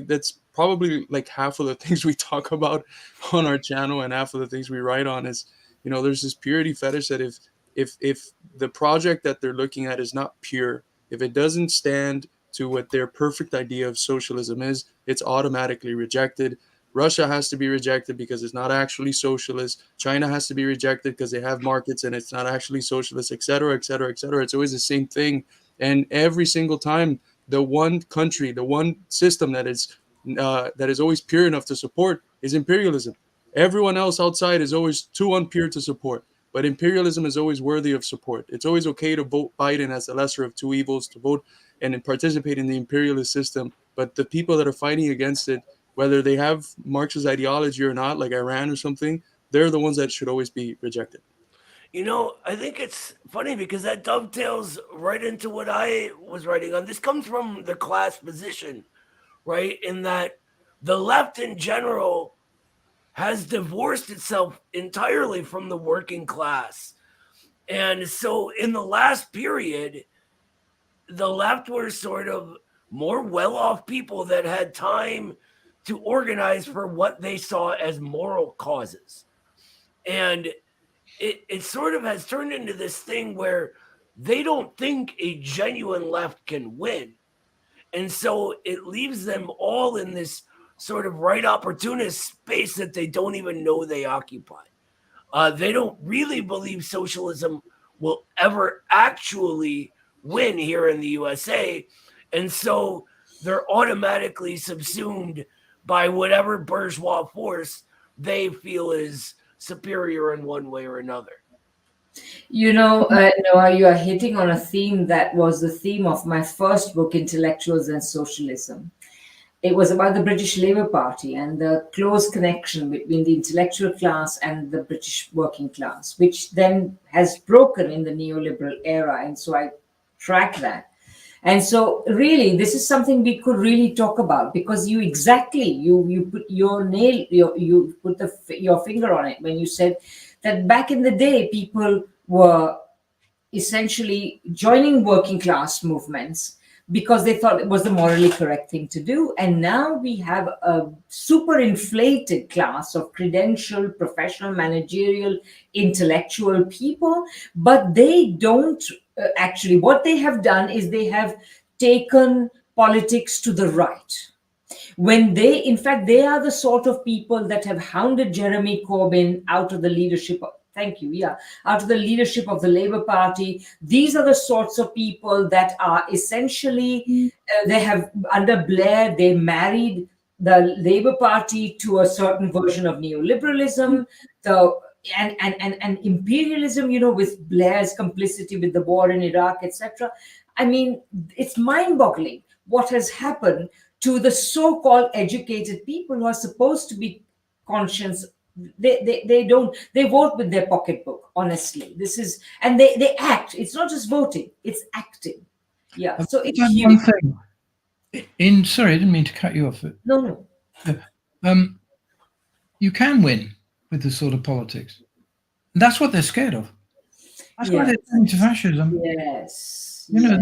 that's probably like half of the things we talk about on our channel, and half of the things we write on is, there's this purity fetish that if the project that they're looking at is not pure, if it doesn't stand to what their perfect idea of socialism is, it's automatically rejected. Russia has to be rejected because it's not actually socialist. China has to be rejected because they have markets and it's not actually socialist, et cetera, et cetera, et cetera. It's always the same thing. And every single time, the one country, the one system that is always pure enough to support is imperialism. Everyone else outside is always too unpure to support. But imperialism is always worthy of support. It's always okay to vote Biden as the lesser of two evils, to vote and participate in the imperialist system. But the people that are fighting against it, whether they have Marxist ideology or not, like Iran or something, they're the ones that should always be rejected. I think it's funny because that dovetails right into what I was writing on. This comes from the class position, right? In that the left in general has divorced itself entirely from the working class. And so in the last period, the left were sort of more well-off people that had time to organize for what they saw as moral causes. And it sort of has turned into this thing where they don't think a genuine left can win. And so it leaves them all in this sort of right opportunist space that they don't even know they occupy. They don't really believe socialism will ever actually win here in the USA. And so they're automatically subsumed by whatever bourgeois force they feel is superior in one way or another. Noah, you are hitting on a theme that was the theme of my first book, Intellectuals and Socialism. It was about the British Labour Party and the close connection between the intellectual class and the British working class, which then has broken in the neoliberal era. And so I track that. And so really, this is something we could really talk about, because you put your finger on it when you said that back in the day, people were essentially joining working class movements because they thought it was the morally correct thing to do. And now we have a super inflated class of credentialed, professional, managerial, intellectual people, but they don't actually, what they have done is they have taken politics to the right. When they, in fact, they are the sort of people that have hounded Jeremy Corbyn out of the leadership of, thank you, yeah, out of the leadership of the Labour Party. These are the sorts of people that are essentially, they have, under Blair, they married the Labour Party to a certain version of neoliberalism, and imperialism, you know, with Blair's complicity with the war in Iraq, etc. I mean, it's mind-boggling what has happened to the so-called educated people who are supposed to be conscious. They don't, they vote with their pocketbook, honestly. This is, and they act. It's not just voting, it's acting. Yeah, so it's One huge. thing. Sorry, I didn't mean to cut you off. No. You can win with this sort of politics. And that's what they're scared of. That's why they're turning to fascism. Yes. You know,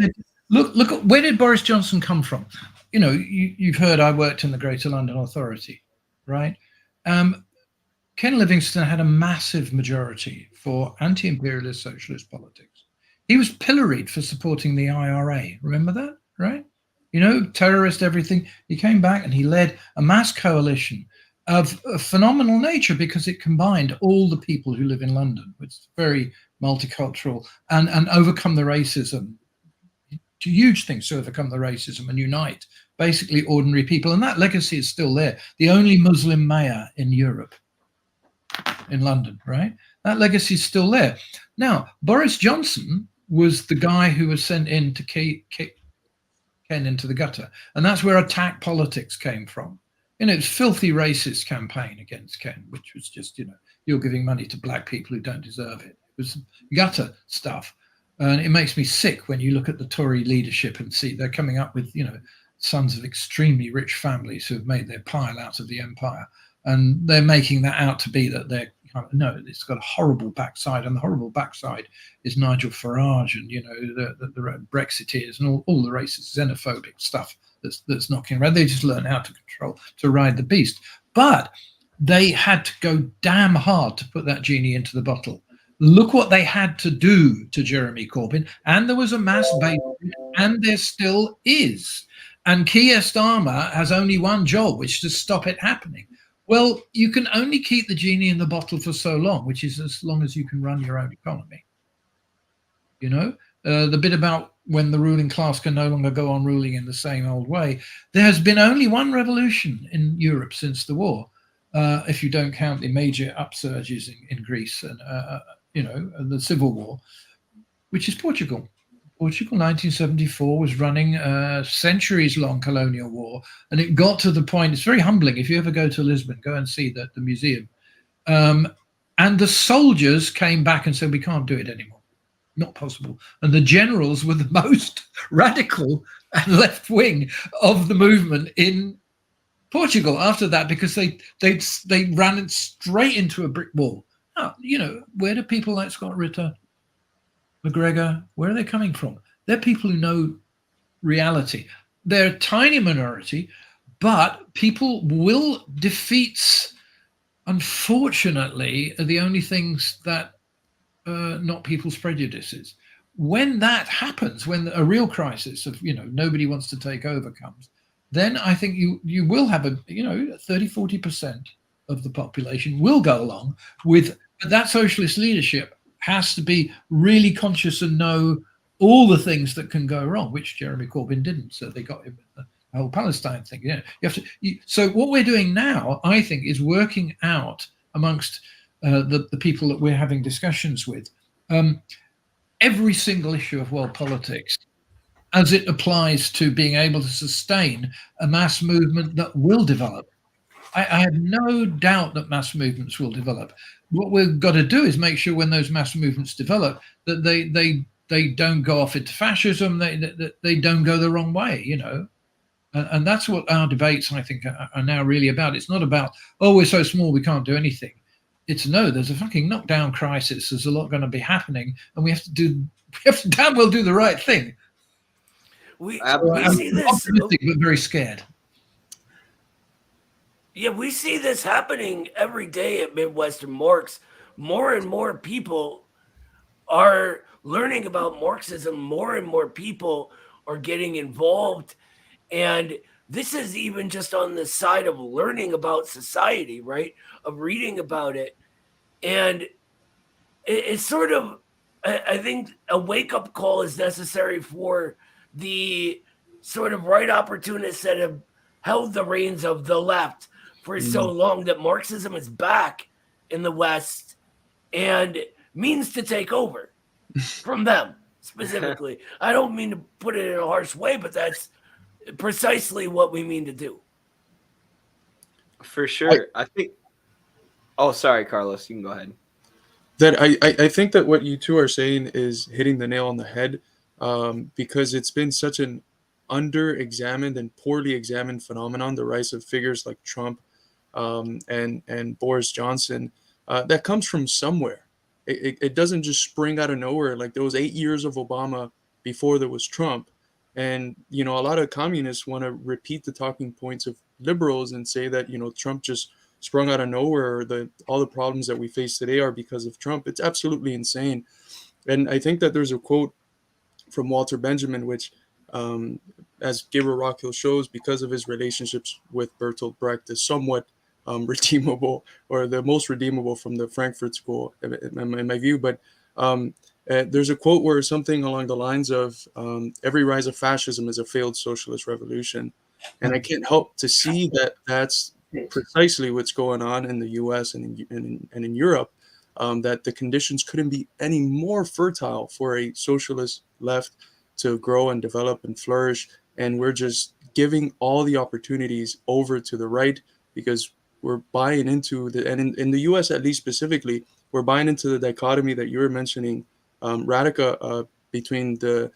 look at, where did Boris Johnson come from? You know, you've heard I worked in the Greater London Authority, right? Ken Livingstone had a massive majority for anti-imperialist socialist politics. He was pilloried for supporting the IRA. Remember that, right? You know, terrorist everything. He came back and he led a mass coalition of a phenomenal nature because it combined all the people who live in London. It's very multicultural and overcome the racism. Huge things to overcome the racism and unite basically ordinary people. And that legacy is still there. The only Muslim mayor in Europe, in London, right? That legacy is still there. Now, Boris Johnson was the guy who was sent in to kick Ken into the gutter. And that's where attack politics came from. You know, it's filthy racist campaign against Ken, which was just, you know, you're giving money to black people who don't deserve it. It was gutter stuff. And it makes me sick when you look at the Tory leadership and see they're coming up with, you know, sons of extremely rich families who have made their pile out of the empire. And they're making that out to be that they're, no, it's got a horrible backside. And the horrible backside is Nigel Farage and, you know, the Brexiteers and all the racist, xenophobic stuff that's knocking around. They just learn how to ride the beast. But they had to go damn hard to put that genie into the bottle. Look what they had to do to Jeremy Corbyn. And there was a mass base, and there still is. And Keir Starmer has only one job, which is to stop it happening. Well, you can only keep the genie in the bottle for so long, which is as long as you can run your own economy. You know, the bit about when the ruling class can no longer go on ruling in the same old way. There has been only one revolution in Europe since the war, if you don't count the major upsurges in Greece and, you know, the civil war, which is Portugal. Portugal, 1974, was running a centuries-long colonial war, and it got to the point, it's very humbling. If you ever go to Lisbon, go and see the museum. And the soldiers came back and said, we can't do it anymore. Not possible. And the generals were the most radical and left wing of the movement in Portugal after that, because they ran it straight into a brick wall. Now, you know, where do people like Scott Ritter, McGregor, where are they coming from? They're people who know reality. They're a tiny minority, but people will defeats, unfortunately, are the only things that not people's prejudices. When that happens, when a real crisis of, you know, nobody wants to take over comes, then I think you will have a, you know, 30-40% of the population will go along with, but that socialist leadership has to be really conscious and know all the things that can go wrong, which Jeremy Corbyn didn't. So they got him with the whole Palestine thing. You know, you have to. So what we're doing now, I think, is working out amongst the people that we're having discussions with every single issue of world politics as it applies to being able to sustain a mass movement that will develop. I have no doubt that mass movements will develop. What we've got to do is make sure when those mass movements develop that they don't go off into fascism, they don't go the wrong way, you know. And that's what our debates, I think, are now really about. It's not about, oh, we're so small, we can't do anything. It's no, there's a fucking knockdown crisis. There's a lot going to be happening, and we have to damn well do the right thing. We I'm see this, optimistic but very scared. yeah, we see this happening every day at Midwestern Marx. More and more people are learning about Marxism. More and more people are getting involved. And this is even just on the side of learning about society, right? Of reading about it. And it's sort of, I think a wake up call is necessary for the sort of right opportunists that have held the reins of the left for so long, that Marxism is back in the West and means to take over from them specifically. I don't mean to put it in a harsh way, but that's precisely what we mean to do. For sure. I think. Oh, sorry, Carlos. You can go ahead. That I think that what you two are saying is hitting the nail on the head, because it's been such an under-examined and poorly examined phenomenon, the rise of figures like Trump, and Boris Johnson, that comes from somewhere. It doesn't just spring out of nowhere. Like, there was 8 years of Obama before there was Trump. And, a lot of communists want to repeat the talking points of liberals and say that, Trump just sprung out of nowhere, or all the problems that we face today are because of Trump. It's absolutely insane. And I think that there's a quote from Walter Benjamin, which, as Gabriel Rockhill shows, because of his relationships with Bertolt Brecht, is somewhat redeemable, or the most redeemable from the Frankfurt School, in my view. But there's a quote where something along the lines of, every rise of fascism is a failed socialist revolution. And I can't help to see that that's precisely what's going on in the U.S. and in Europe, that the conditions couldn't be any more fertile for a socialist left to grow and develop and flourish. And we're just giving all the opportunities over to the right, because we're buying into and in the U.S. at least specifically, we're buying into the dichotomy that you were mentioning, Radhika, between the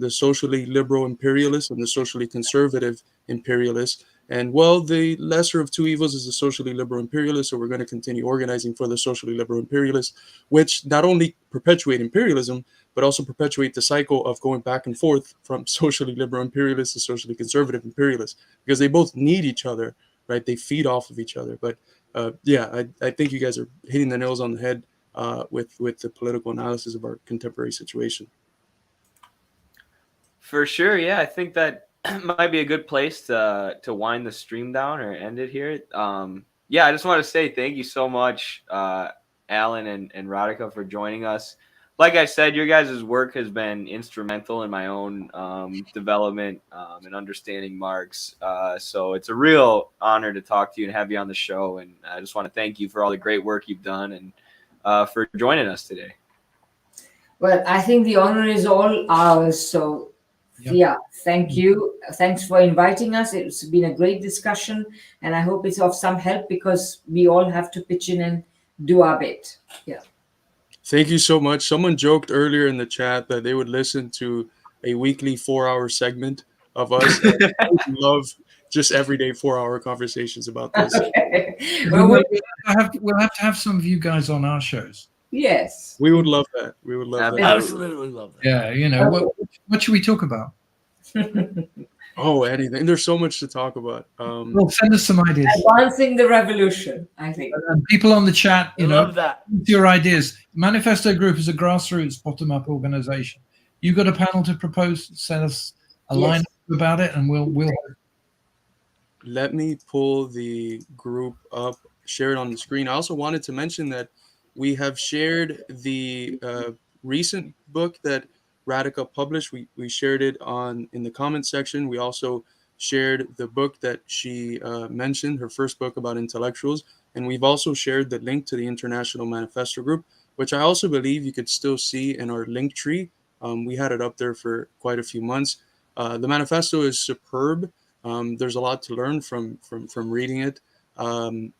socially liberal imperialists and the socially conservative imperialists. And, well, the lesser of two evils is the socially liberal imperialist, so we're going to continue organizing for the socially liberal imperialists, which not only perpetuate imperialism, but also perpetuate the cycle of going back and forth from socially liberal imperialists to socially conservative imperialists, because they both need each other, right? They feed off of each other. But I think you guys are hitting the nails on the head with the political analysis of our contemporary situation. For sure, yeah. I think that might be a good place to wind the stream down or end it here. Yeah, I just want to say thank you so much, Alan and Radhika, for joining us. Like I said, your guys' work has been instrumental in my own development and understanding Marx. So it's a real honor to talk to you and have you on the show. And I just want to thank you for all the great work you've done and for joining us today. Well, I think the honor is all ours. So, yeah, thank you. Thanks for inviting us. It's been a great discussion, and I hope it's of some help, because we all have to pitch in and do our bit. Yeah. Thank you so much. Someone joked earlier in the chat that they would listen to a weekly 4-hour segment of us. And I would love just everyday 4-hour conversations about this. Okay. We'll have to have some of you guys on our shows. Yes. We would love that. We would love that. Absolutely love that. Yeah, what should we talk about? Oh, anything. There's so much to talk about. Well, send us some ideas. Advancing the revolution, I think. And people on the chat, love that. your ideas. Manifesto Group is a grassroots, bottom-up organization. You got a panel to propose? Send us a line about it, and we'll. Let me pull the group up, share it on the screen. I also wanted to mention that we have shared the recent book that Radhika published. We shared it in the comments section. We also shared the book that she mentioned, her first book about intellectuals. And we've also shared the link to the International Manifesto Group, which I also believe you could still see in our link tree. We had it up there for quite a few months. The manifesto is superb. There's a lot to learn from reading it. We'll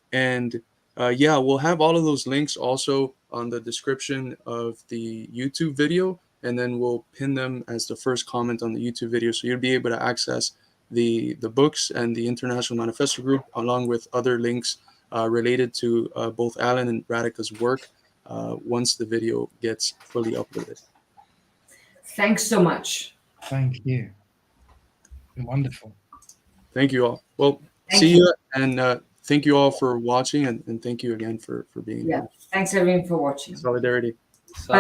have all of those links also on the description of the YouTube video, and then we'll pin them as the first comment on the YouTube video, so you'll be able to access the books and the International Manifesto Group, along with other links related to both Alan and Radhika's work once the video gets fully uploaded. Thanks so much. Thank you. Wonderful. Thank you all. Well, Thank see you. you, and thank you all for watching, and thank you again for being Yeah. here. Thanks everyone for watching. Solidarity. So